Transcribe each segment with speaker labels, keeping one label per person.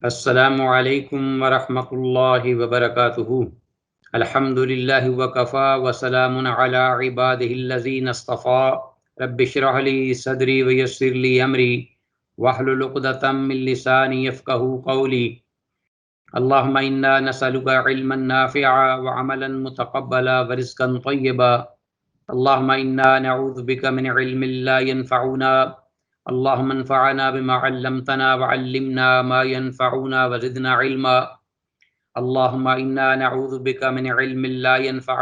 Speaker 1: السلام علیکم ورحمۃ اللہ وبرکاتہ۔ الحمد للہ وکفا وسلام علی عبادہ الذین اصطفیٰ۔ رب اشرح لی صدری ویسر لی امری واحلل عقدۃ من لسانی یفقہوا قولی۔ اللہم انا نسألک علما نافعا وعملا متقبلا ورزقا طیبا۔ اللہم انا نعوذ بک من علم لا ينفعنا اللهم انفعنا بما علمتنا وعلمنا ما ينفعنا وزدنا علما۔ اللهم إنا نعوذ بك من علم لا ينفع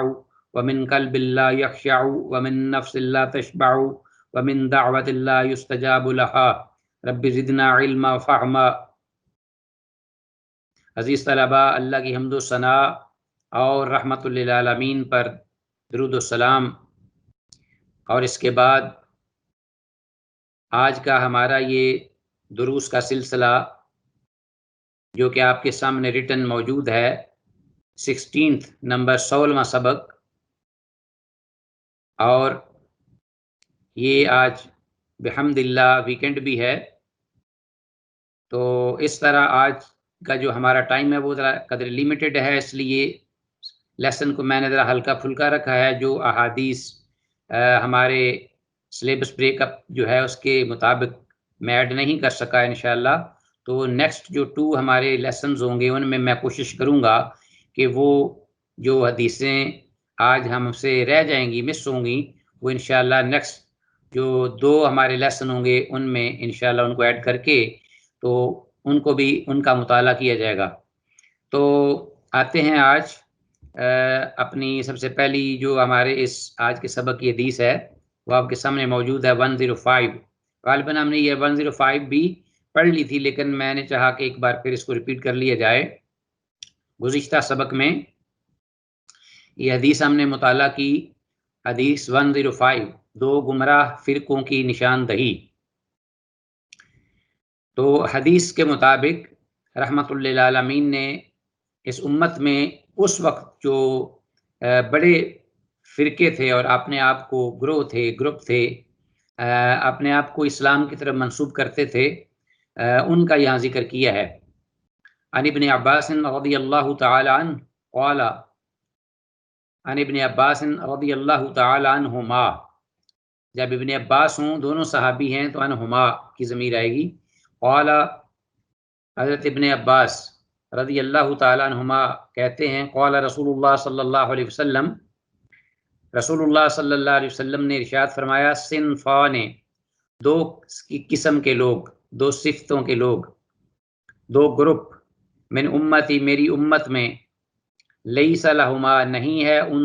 Speaker 1: ومن قلب لا يخشع ومن نفس لا تشبع ومن دعوة لا يستجاب لها رب زدنا علما فهما۔ عزیز طلباء، اللہ کی حمد و ثناء اور رحمت للعالمین پر درود و سلام، اور اس کے بعد آج کا ہمارا یہ دروس کا سلسلہ جو کہ آپ کے سامنے ریٹن موجود ہے، 16 نمبر 16واں سبق، اور یہ آج بحمد اللہ ویکنڈ بھی ہے، تو اس طرح آج کا جو ہمارا ٹائم ہے وہ ذرا قدر لیمیٹڈ ہے، اس لیے لیسن کو میں نے ذرا ہلکا پھلکا رکھا ہے۔ جو احادیث ہمارے سلیبس بریک اپ جو ہے اس کے مطابق میں ایڈ نہیں کر سکا انشاءاللہ، تو نیکسٹ جو 2 ہمارے لیسنز ہوں گے ان میں میں کوشش کروں گا کہ وہ جو حدیثیں آج ہم سے رہ جائیں گی، مس ہوں گی، وہ انشاءاللہ نیکسٹ جو 2 ہمارے لیسن ہوں گے ان میں انشاءاللہ ان کو ایڈ کر کے تو ان کو بھی ان کا مطالعہ کیا جائے گا۔ تو آتے ہیں آج اپنی سب سے پہلی جو ہمارے اس آج کے سبق کی حدیث ہے، وہ آپ کے سامنے موجود ہے 105۔ غالباً ہم نے یہ 105 بھی پڑھ لی تھی، لیکن میں نے چاہا کہ ایک بار پھر اس کو ریپیٹ کر لیا جائے۔ گزشتہ سبق میں یہ حدیث ہم نے مطالعہ کی، حدیث 105، 2 گمراہ فرقوں کی نشاندہی۔ تو حدیث کے مطابق رحمت للعالمین نے اس امت میں اس وقت جو بڑے فرقے تھے اور اپنے آپ کو گروپ تھے، اپنے آپ کو اسلام کی طرف منسوب کرتے تھے، ان کا یہاں ذکر کیا ہے۔ عن ابن عباس رضی اللہ تعالی عنہ قال، عن ابن عباس رضی اللہ تعالی عنہما، جب ابن عباس ہوں دونوں صحابی ہیں تو عنہما کی ضمیر آئے گی۔ قال، حضرت ابن عباس رضی اللہ تعالی عنہما کہتے ہیں، قال رسول اللہ صلی اللہ علیہ وسلم، رسول اللہ صلی اللہ علیہ وسلم نے ارشاد فرمایا، صنفان، 2 قسم کے لوگ، 2 صفتوں کے لوگ، 2 گروپ، من امتی، میری امت میں، لیس لہما، نہیں ہے ان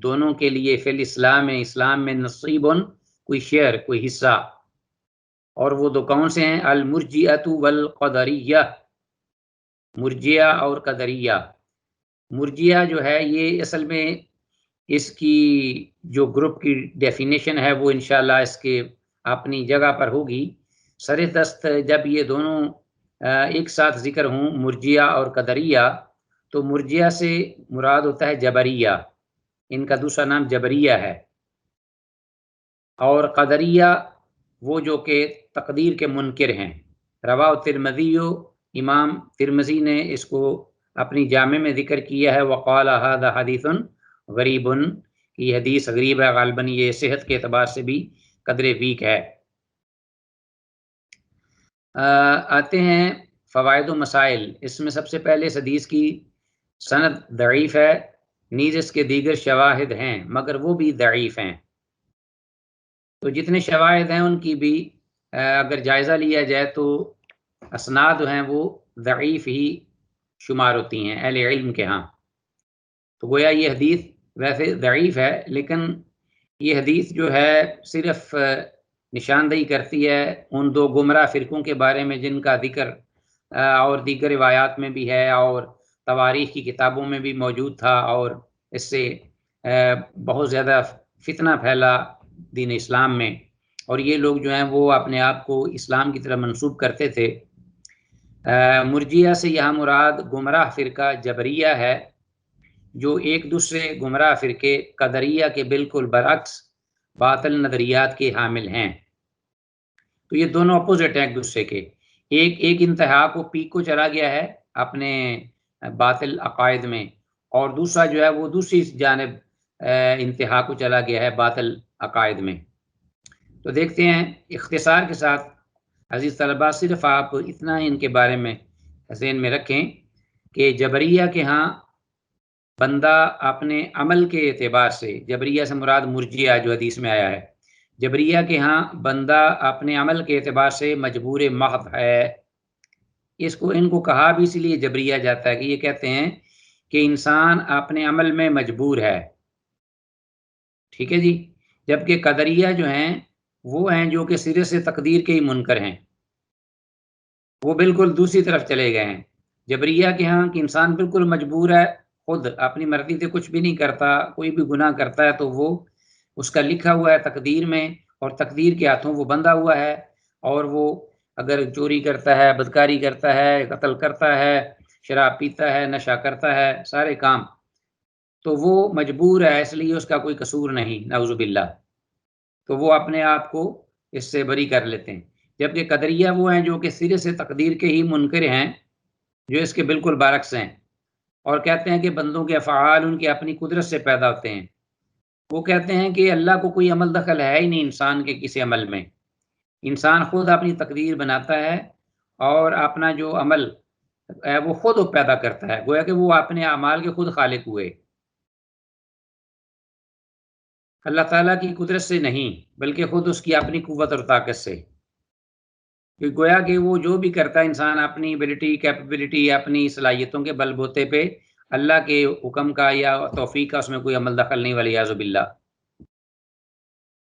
Speaker 1: دونوں کے لیے، فی الاسلام، اسلام میں، نصیب، کوئی شیئر، کوئی حصہ۔ اور وہ 2 کون سے ہیں؟ المرجئۃ والقدریہ، مرجیہ اور قدریہ۔ مرجیہ جو ہے یہ اصل میں اس کی جو گروپ کی ڈیفینیشن ہے وہ انشاءاللہ اس کے اپنی جگہ پر ہوگی۔ سر دست جب یہ دونوں ایک ساتھ ذکر ہوں، مرجیہ اور قدریہ، تو مرجیہ سے مراد ہوتا ہے جبریہ، ان کا دوسرا نام جبریہ ہے، اور قدریہ وہ جو کہ تقدیر کے منکر ہیں۔ رواہ ترمذی، امام ترمذی نے اس کو اپنی جامع میں ذکر کیا ہے، وقال ھذا حدیث غریب، یہ حدیث غریب ہے، غالباً یہ صحت کے اعتبار سے بھی قدرے ویک ہے۔ آتے ہیں فوائد و مسائل۔ اس میں سب سے پہلے اس حدیث کی سند ضعیف ہے، نیز اس کے دیگر شواہد ہیں مگر وہ بھی ضعیف ہیں۔ تو جتنے شواہد ہیں ان کی بھی اگر جائزہ لیا جائے تو اسناد ہیں وہ ضعیف ہی شمار ہوتی ہیں اہل علم کے ہاں۔ تو گویا یہ حدیث ویسے ضعیف ہے، لیکن یہ حدیث جو ہے صرف نشاندہی کرتی ہے ان 2 گمراہ فرقوں کے بارے میں جن کا ذکر اور دیگر روایات میں بھی ہے اور تواریخ کی کتابوں میں بھی موجود تھا، اور اس سے بہت زیادہ فتنہ پھیلا دین اسلام میں، اور یہ لوگ جو ہیں وہ اپنے آپ کو اسلام کی طرف منسوب کرتے تھے۔ مرجیہ سے یہاں مراد گمراہ فرقہ جبریہ ہے، جو ایک دوسرے گمراہ فرقے قدریہ کے بالکل برعکس باطل نظریات کے حامل ہیں۔ تو یہ دونوں اپوزٹ ہیں ایک دوسرے کے، ایک انتہا کو پیک کو چلا گیا ہے اپنے باطل عقائد میں، اور دوسرا جو ہے وہ دوسری جانب انتہا کو چلا گیا ہے باطل عقائد میں۔ تو دیکھتے ہیں اختصار کے ساتھ عزیز طلباء، صرف آپ اتنا ہی ان کے بارے میں ذہن میں رکھیں کہ جبریہ کے ہاں بندہ اپنے عمل کے اعتبار سے، جبریہ سے مراد مرجیہ جو حدیث میں آیا ہے، جبریہ کے ہاں بندہ اپنے عمل کے اعتبار سے مجبور محض ہے۔ ان کو کہا بھی اسی لیے جبریہ جاتا ہے کہ یہ کہتے ہیں کہ انسان اپنے عمل میں مجبور ہے، ٹھیک ہے جی۔ جبکہ قدریہ جو ہیں وہ ہیں جو کہ سرے سے تقدیر کے ہی منکر ہیں، وہ بالکل دوسری طرف چلے گئے ہیں۔ جبریہ کے ہاں کہ انسان بالکل مجبور ہے، خود اپنی مرضی سے کچھ بھی نہیں کرتا، کوئی بھی گناہ کرتا ہے تو وہ اس کا لکھا ہوا ہے تقدیر میں، اور تقدیر کے ہاتھوں وہ بندھا ہوا ہے، اور وہ اگر چوری کرتا ہے، بدکاری کرتا ہے، قتل کرتا ہے، شراب پیتا ہے، نشہ کرتا ہے، سارے کام، تو وہ مجبور ہے، اس لیے اس کا کوئی قصور نہیں، نعوذ باللہ، تو وہ اپنے آپ کو اس سے بری کر لیتے ہیں۔ جبکہ قدریہ وہ ہیں جو کہ سرے سے تقدیر کے ہی منکر ہیں، جو اس کے بالکل برعکس ہیں، اور کہتے ہیں کہ بندوں کے افعال ان کی اپنی قدرت سے پیدا ہوتے ہیں۔ وہ کہتے ہیں کہ اللہ کو کوئی عمل دخل ہے ہی نہیں انسان کے کسی عمل میں، انسان خود اپنی تقدیر بناتا ہے، اور اپنا جو عمل ہے وہ خود پیدا کرتا ہے، گویا کہ وہ اپنے اعمال کے خود خالق ہوئے، اللہ تعالیٰ کی قدرت سے نہیں بلکہ خود اس کی اپنی قوت اور طاقت سے۔ گویا کہ وہ جو بھی کرتا ہے انسان اپنی ایبلٹی، کیپیبلٹی، اپنی صلاحیتوں کے بل بوتے پہ، اللہ کے حکم کا یا توفیق کا اس میں کوئی عمل دخل نہیں، ولیعاذ باللہ۔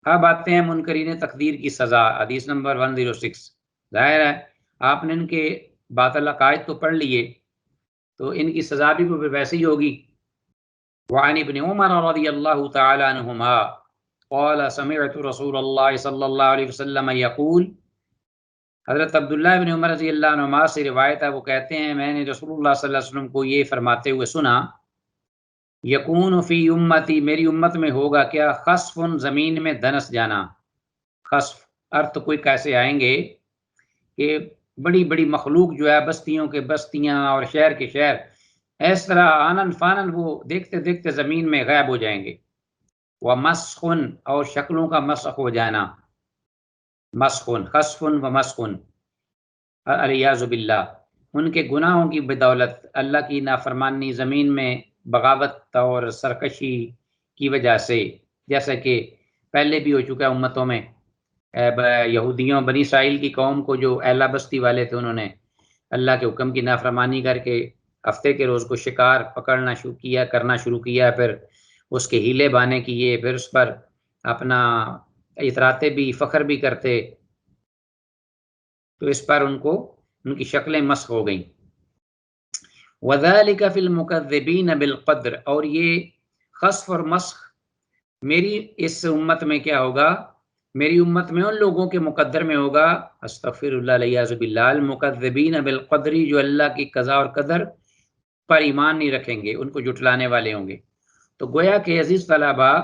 Speaker 1: اب آتے ہیں منکرین تقدیر کی سزا، حدیث نمبر 106۔ ظاہر ہے آپ نے ان کے باطل عقائد تو پڑھ لیے، تو ان کی سزا بھی ویسے ہی ہوگی۔ وعن ابن عمر رضی اللہ تعالی عنہما قال سمعت رسول اللہ صلی اللہ علیہ وسلم یقول، حضرت عبداللہ ابن عمر رضی اللہ عنہما سے روایت ہے، وہ کہتے ہیں میں نے رسول اللہ صلی اللہ علیہ وسلم کو یہ فرماتے ہوئے سنا، یکون فی امتی، میری امت میں ہوگا کیا، خسف، زمین میں دنس جانا، خسف ارتھ کوئی کیسے آئیں گے کہ بڑی بڑی مخلوق جو ہے، بستیوں کے بستیاں اور شہر کے شہر، اس طرح آنن فانن وہ دیکھتے دیکھتے زمین میں غائب ہو جائیں گے۔ ومسخن، اور شکلوں کا مسخ ہو جانا، مسخن، خسف و مسخن، الیاذ باللہ، ان کے گناہوں کی بدولت، اللہ کی نافرمانی، زمین میں بغاوت اور سرکشی کی وجہ سے، جیسا کہ پہلے بھی ہو چکا ہے امتوں میں، یہودیوں، بنی اسرائیل کی قوم کو جو اعلیٰ بستی والے تھے، انہوں نے اللہ کے حکم کی نافرمانی کر کے ہفتے کے روز کو شکار پکڑنا شروع کیا، کرنا شروع کیا، پھر اس کے ہیلے بانے کیے، پھر اس پر اپنا اتراتے بھی، فخر بھی کرتے، تو اس پر ان کی شکلیں مسخ ہو گئیں۔ وَذَلِكَ فِي الْمُكَذِّبِينَ بِالْقَدْرِ، اور یہ خسف اور مسخ میری اس امت میں کیا ہوگا، میری امت میں ان لوگوں کے مقدر میں ہوگا، استغفر اللہ الیاذ باللہ، المکذبین بالقدر، جو اللہ کی قضاء اور قدر پر ایمان نہیں رکھیں گے، ان کو جھٹلانے والے ہوں گے۔ تو گویا کہ عزیز طلباء،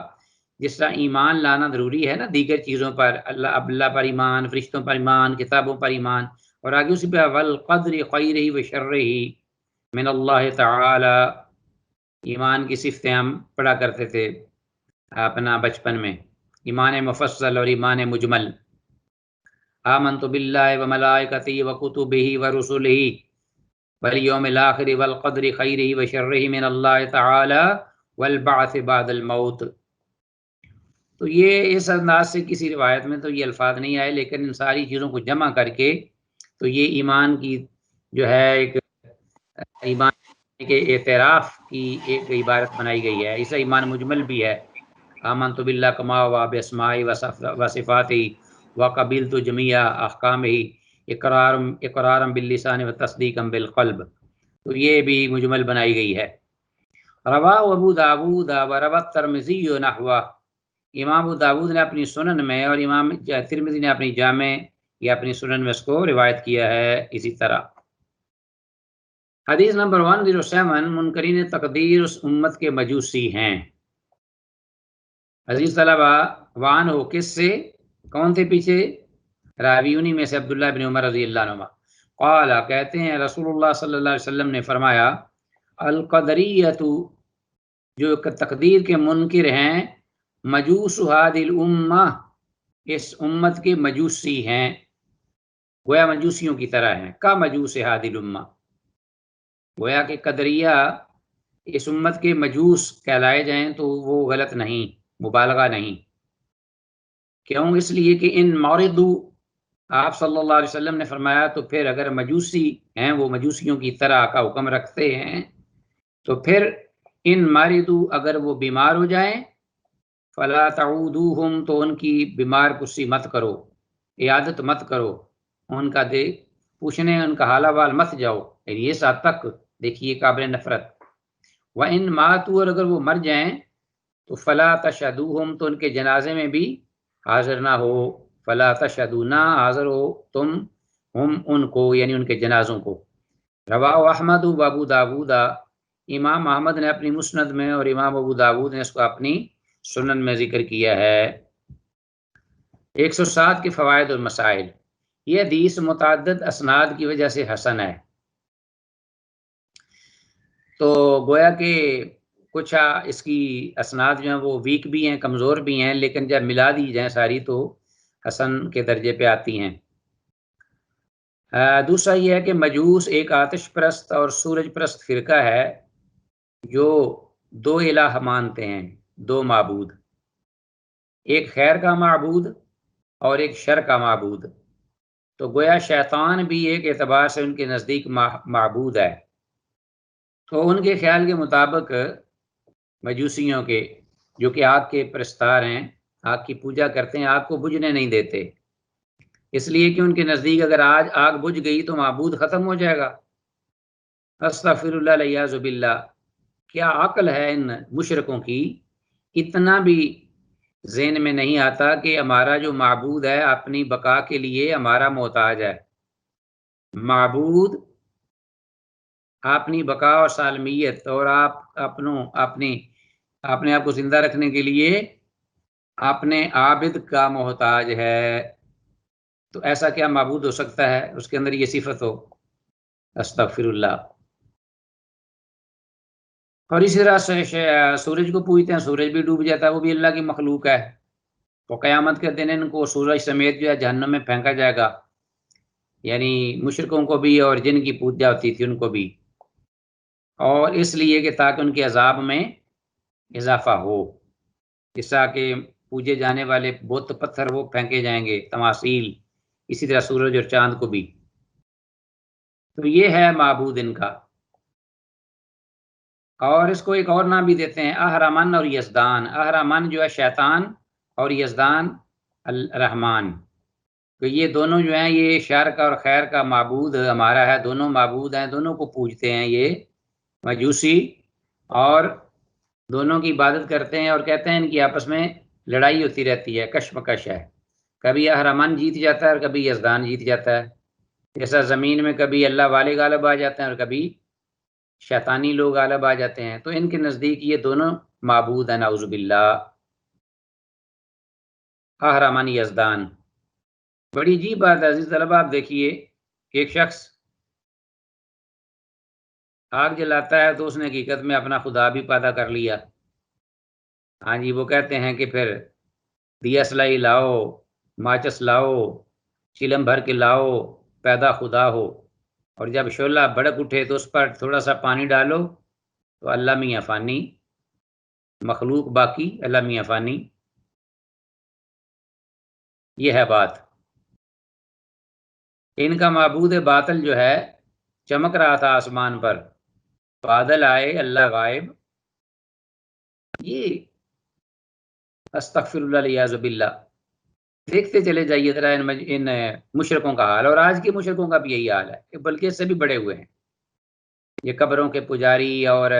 Speaker 1: جس طرح ایمان لانا ضروری ہے نا دیگر چیزوں پر، اللہ پر ایمان، فرشتوں پر ایمان، کتابوں پر ایمان، اور آگے اسی پہ والقدر خیرہ و شرہ من اللہ تعالی، ایمان کی صفتیں ہم پڑھا کرتے تھے اپنا بچپن میں، ایمان مفصل اور ایمان مجمل، آمنت باللہ و ملائکتہ و کتبہ و رسلہ والیوم الآخر والقدر خیرہ و شرہ من اللہ تعالی والبعث بعد الموت۔ تو یہ اس انداز سے کسی روایت میں تو یہ الفاظ نہیں آئے، لیکن ان ساری چیزوں کو جمع کر کے تو یہ ایمان کی جو ہے ایک ایمان کے اعتراف کی ایک عبارت بنائی گئی ہے۔ اسے ایمان مجمل بھی ہے، آمنت باللہ کما و باسماء و صفاتہ و قبلت جمیع احکامہ اقرارا باللسان و تصدیقا بالقلب، تو یہ بھی مجمل بنائی گئی ہے۔ رواہ ابو داود و روى الترمذی نحوہ، امام ابو داود نے اپنی سنن میں اور امام ترمذی نے اپنی جامع یا اپنی سنن میں اس کو روایت کیا ہے اسی طرح۔ حدیث نمبر 107، منکرین تقدیر اس امت کے مجوسی ہیں۔ عزیز طلبہ، وان ہو کس سے، کون تھے پیچھے راوی، انہی میں سے عبداللہ بن عمر رضی اللہ عنہ۔ قال کہتے ہیں رسول اللہ صلی اللہ علیہ وسلم نے فرمایا القدریۃ جو تقدیر کے منکر ہیں مجوس هذه الامہ اس امت کے مجوسی ہیں، گویا مجوسیوں کی طرح ہیں، کا مجوس هذه الامہ، گویا کہ قدریہ اس امت کے مجوس کہلائے جائیں تو وہ غلط نہیں، مبالغہ نہیں۔ کیوں؟ اس لیے کہ ان موردو آپ صلی اللہ علیہ وسلم نے فرمایا تو پھر اگر مجوسی ہیں وہ مجوسیوں کی طرح کا حکم رکھتے ہیں تو پھر ان ماردو اگر وہ بیمار ہو جائیں فلا تعودوہم تو ان کی بیمار کسی مت کرو، عیادت مت کرو، ان کا پوچھنے ان کا حال احوال مت جاؤ، یعنی اس حد تک دیکھیے قابل نفرت۔ وَإِن ماتوا اور اگر وہ مر جائیں تو فلا تشہدوہم تو ان کے جنازے میں بھی حاضر نہ ہو، فلا تشہدوا نہ حاضر ہو تم ہم ان کو یعنی ان کے جنازوں کو۔ رواہ احمد و ابو داود امام احمد نے اپنی مسند میں اور امام ابو داود نے اس کو اپنی سنن میں ذکر کیا ہے۔ 107 کے فوائد اور مسائل۔ یہ حدیث متعدد اسناد کی وجہ سے حسن ہے، تو گویا کہ کچھ اس کی اسناد جو ہیں وہ ویک بھی ہیں، کمزور بھی ہیں، لیکن جب ملا دی جائیں ساری تو حسن کے درجے پہ آتی ہیں۔ دوسرا یہ ہے کہ مجوس ایک آتش پرست اور سورج پرست فرقہ ہے جو دو الہ مانتے ہیں، دو معبود، ایک خیر کا معبود اور ایک شر کا معبود۔ تو گویا شیطان بھی ایک اعتبار سے ان کے نزدیک معبود ہے۔ تو ان کے خیال کے مطابق مجوسیوں کے جو کہ آگ کے پرستار ہیں، آگ کی پوجا کرتے ہیں، آگ کو بجھنے نہیں دیتے، اس لیے کہ ان کے نزدیک اگر آج آگ بجھ گئی تو معبود ختم ہو جائے گا۔ استغفر اللہ الیاذ باللہ، کیا عقل ہے ان مشرکوں کی، اتنا بھی ذہن میں نہیں آتا کہ ہمارا جو معبود ہے اپنی بقا کے لیے ہمارا محتاج ہے۔ معبود اپنی بقا اور سالمیت اور اپنے آپ کو زندہ رکھنے کے لیے اپنے عابد کا محتاج ہے، تو ایسا کیا معبود ہو سکتا ہے اس کے اندر یہ صفت ہو؟ استغفر اللہ۔ اور اسی طرح سورج کو پوجتے ہیں، سورج بھی ڈوب جاتا ہے، وہ بھی اللہ کی مخلوق ہے، تو قیامت کے دن ان کو سورج سمیت جو ہے جہنم میں پھینکا جائے گا، یعنی مشرکوں کو بھی اور جن کی پوجا ہوتی تھی ان کو بھی، اور اس لیے کہ تاکہ ان کے عذاب میں اضافہ ہو، جیسا کہ پوجے جانے والے بت پتھر وہ پھینکے جائیں گے، تماثیل، اسی طرح سورج اور چاند کو بھی۔ تو یہ ہے معبود ان کا۔ اور اس کو ایک اور نام بھی دیتے ہیں اہرمن اور یزدان۔ اہرمن جو ہے شیطان اور یزدان الرحمن، تو یہ دونوں جو ہیں یہ شر کا اور خیر کا معبود ہمارا ہے، دونوں معبود ہیں، دونوں کو پوجتے ہیں یہ مجوسی، اور دونوں کی عبادت کرتے ہیں، اور کہتے ہیں ان کی آپس میں لڑائی ہوتی رہتی ہے، کشمکش ہے، کبھی اہرمن جیت جاتا ہے اور کبھی یزدان جیت جاتا ہے، جیسا زمین میں کبھی اللہ والے غالب آ جاتے ہیں اور کبھی شیطانی لوگ غالب آ جاتے ہیں، تو ان کے نزدیک یہ دونوں معبود ہیں، نعوذ باللہ، اہرمن یزدان۔ بڑی عجیب بات ہے عزیز طلبہ، آپ دیکھیے کہ ایک شخص آگ جلاتا ہے تو اس نے حقیقت میں اپنا خدا بھی پیدا کر لیا۔ ہاں جی، وہ کہتے ہیں کہ پھر دیا سلائی لاؤ، ماچس لاؤ، چلم بھر کے لاؤ، پیدا خدا ہو، اور جب شعلہ بھڑک اٹھے تو اس پر تھوڑا سا پانی ڈالو تو اللہ میاں فانی، مخلوق باقی، اللہ میاں فانی۔ یہ ہے بات۔ ان کا معبود باطل جو ہے چمک رہا تھا آسمان پر، بادل آئے اللہ غائب، یہ استغفر اللہ الیاذ باللہ۔ دیکھتے چلے جائیے ذرا ان مشرکوں کا حال، اور آج کے مشرکوں کا بھی یہی حال ہے، بلکہ اس سے بھی بڑے ہوئے ہیں، یہ قبروں کے پجاری اور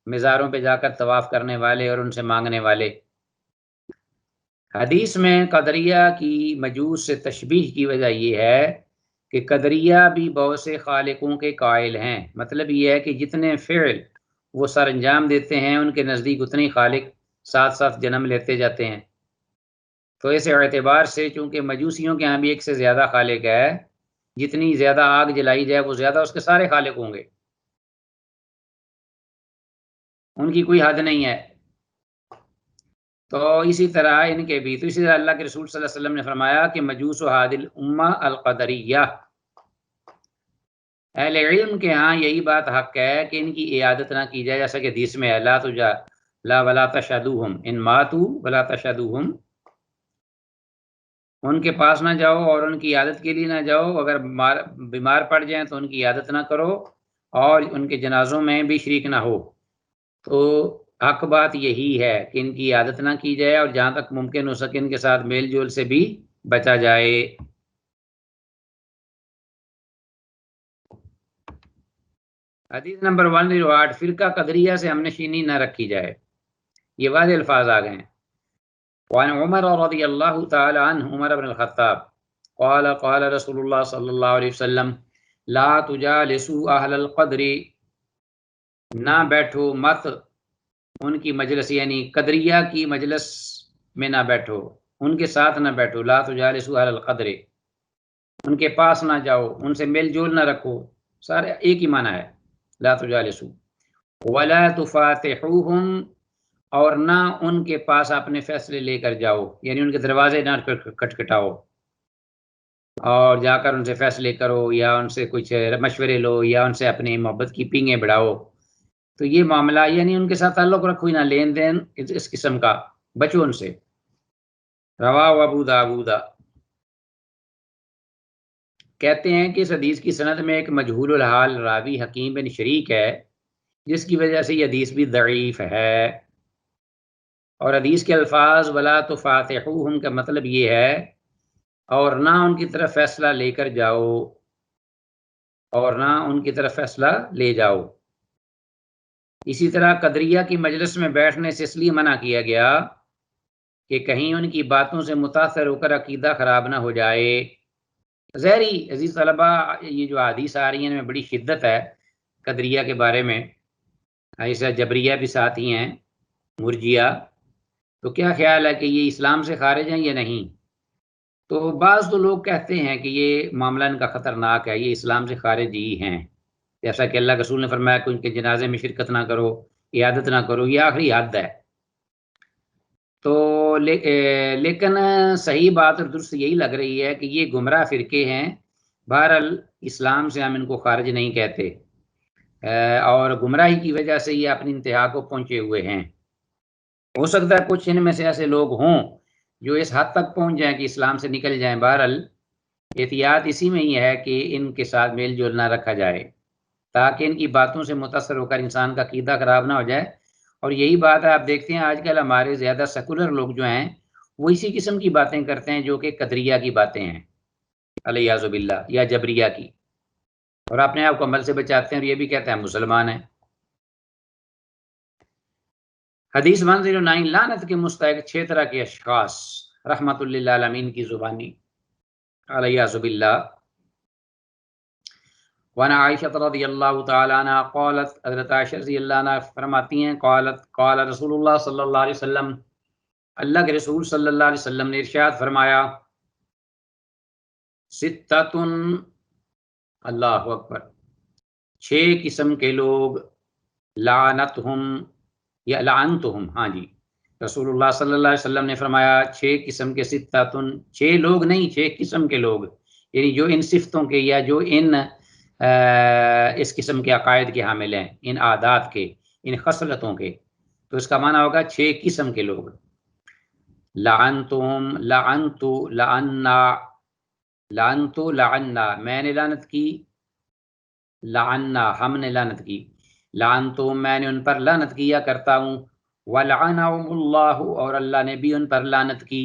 Speaker 1: مزاروں پہ جا کر طواف کرنے والے اور ان سے مانگنے والے۔ حدیث میں قدریہ کی مجوس سے تشبیہ کی وجہ یہ ہے کہ قدریہ بھی بہت سے خالقوں کے قائل ہیں، مطلب یہ ہے کہ جتنے فعل وہ سر انجام دیتے ہیں ان کے نزدیک اتنے خالق ساتھ ساتھ جنم لیتے جاتے ہیں، تو اس اعتبار سے چونکہ مجوسیوں کے ہاں بھی ایک سے زیادہ خالق ہے، جتنی زیادہ آگ جلائی جائے وہ زیادہ اس کے سارے خالق ہوں گے، ان کی کوئی حد نہیں ہے۔ تو اسی طرح ان کے بھی، تو اسی طرح اللہ کے رسول صلی اللہ علیہ وسلم نے فرمایا کہ مجوس و حادل امہ القدریہ، اہل علم کے ہاں یہی بات حق ہے کہ ان کی عیادت نہ کی جائے، جیسا کہ حدیث میں ہے لا تجا لا ولا تشہدوہم ان ماتوا ولا تشہدوہم، ان کے پاس نہ جاؤ اور ان کی عیادت کے لیے نہ جاؤ، اگر بیمار پڑ جائیں تو ان کی عیادت نہ کرو اور ان کے جنازوں میں بھی شریک نہ ہو۔ تو حق بات یہی ہے کہ ان کی عیادت نہ کی جائے اور جہاں تک ممکن ہو سکے ان کے ساتھ میل جول سے بھی بچا جائے۔ حدیث نمبر 108، فرقہ قدریہ سے ہم نشینی نہ رکھی جائے، یہ واضح الفاظ آ گئے ہیں۔ وعن عمر رضی اللہ تعالی عنہ، عمر بن الخطاب قال قال رسول اللہ صلی اللہ علیہ وسلم لا تجالسوا اہل القدر، نہ بیٹھو مت ان کی مجلس، یعنی قدریہ کی مجلس میں نہ بیٹھو، ان کے ساتھ نہ بیٹھو، لا تجالسوا اہل القدر، ان کے پاس نہ جاؤ، ان سے میل جول نہ رکھو، سارے ایک ہی معنی ہے لا تجالسوا۔ ولا تفاتحوہم، اور نہ ان کے پاس اپنے فیصلے لے کر جاؤ، یعنی ان کے دروازے نہ کھٹکھٹاؤ اور جا کر ان سے فیصلے کرو یا ان سے کچھ مشورے لو یا ان سے اپنی محبت کی پینگیں بڑھاؤ، تو یہ معاملہ یعنی ان کے ساتھ تعلق رکھو ہی نہ، لین دین اس قسم کا بچو ان سے۔ رواہ ابو داؤد، کہتے ہیں کہ اس حدیث کی سند میں ایک مجہول الحال راوی حکیم بن شریک ہے، جس کی وجہ سے یہ حدیث بھی ضعیف ہے، اور حدیث کے الفاظ ولا تفاتحوہم کا مطلب یہ ہے اور نہ ان کی طرف فیصلہ لے کر جاؤ، اور نہ ان کی طرف فیصلہ لے جاؤ۔ اسی طرح قدریہ کی مجلس میں بیٹھنے سے اس لیے منع کیا گیا کہ کہیں ان کی باتوں سے متاثر ہو کر عقیدہ خراب نہ ہو جائے۔ ظاہری عزیز طلبہ، یہ جو حدیث آ رہی ہیں ان میں بڑی شدت ہے قدریہ کے بارے میں، ایسا جبریہ بھی ساتھ ہی ہیں، مرجیہ، تو کیا خیال ہے کہ یہ اسلام سے خارج ہیں یا نہیں؟ تو بعض تو لوگ کہتے ہیں کہ یہ معاملہ ان کا خطرناک ہے، یہ اسلام سے خارج ہی ہیں، جیسا کہ اللہ کے رسول نے فرمایا کہ ان کے جنازے میں شرکت نہ کرو، عیادت نہ کرو، یہ آخری حد ہے۔ تو لیکن صحیح بات اور درست یہی لگ رہی ہے کہ یہ گمراہ فرقے ہیں، بہرحال اسلام سے ہم ان کو خارج نہیں کہتے، اور گمراہی کی وجہ سے یہ اپنی انتہا کو پہنچے ہوئے ہیں۔ ہو سکتا ہے کچھ ان میں سے ایسے لوگ ہوں جو اس حد تک پہنچ جائیں کہ اسلام سے نکل جائیں، بہرحال احتیاط اسی میں ہی ہے کہ ان کے ساتھ میل جول نہ رکھا جائے تاکہ ان کی باتوں سے متاثر ہو کر انسان کا عقیدہ خراب نہ ہو جائے۔ اور یہی بات ہے، آپ دیکھتے ہیں آج کل ہمارے زیادہ سیکولر لوگ جو ہیں وہ اسی قسم کی باتیں کرتے ہیں جو کہ قدریہ کی باتیں ہیں علیہ باللہ یا جبریہ کی، اور اپنے آپ کو عمل سے بچاتے ہیں اور یہ بھی کہتے ہیں مسلمان ہیں۔ حدیث 109، لعنت کے مستحق 6 طرح کے اشخاص رحمت اللہ عالمین کی زبانی علیہ باللہ۔ وعن عائشہ رضی اللہ تعالی عنہ قالت، حضرت عائشہ رضی اللہ عنہ فرماتی ہیں قالت قال رسول اللہ صلی اللہ علیہ وسلم، اللہ کے رسول صلی اللہ علیہ وسلم نے ارشاد فرمایا، ستۃ، اللہ اکبر، 6 قسم کے لوگ، لعنتہم یا لعنتہم، ہاں جی، رسول اللہ صلی اللہ علیہ وسلم نے فرمایا 6 قسم کے، ستۃ، 6 لوگ نہیں، 6 قسم کے لوگ، یعنی جو ان صفتوں کے یا جو ان اس قسم کے عقائد کے حامل ہیں، ان عادات کے، ان خصلتوں کے، تو اس کا معنی ہوگا 6 قسم کے لوگ۔ لعنتہم، لعنت، لعنا، لعنت، لعنا، میں نے لعنت کی، لعنا، ہم نے لعنت کی، لعنتہم، میں نے ان پر لعنت کیا کرتا ہوں، ولعنہم اللہ، اور اللہ نے بھی ان پر لعنت کی۔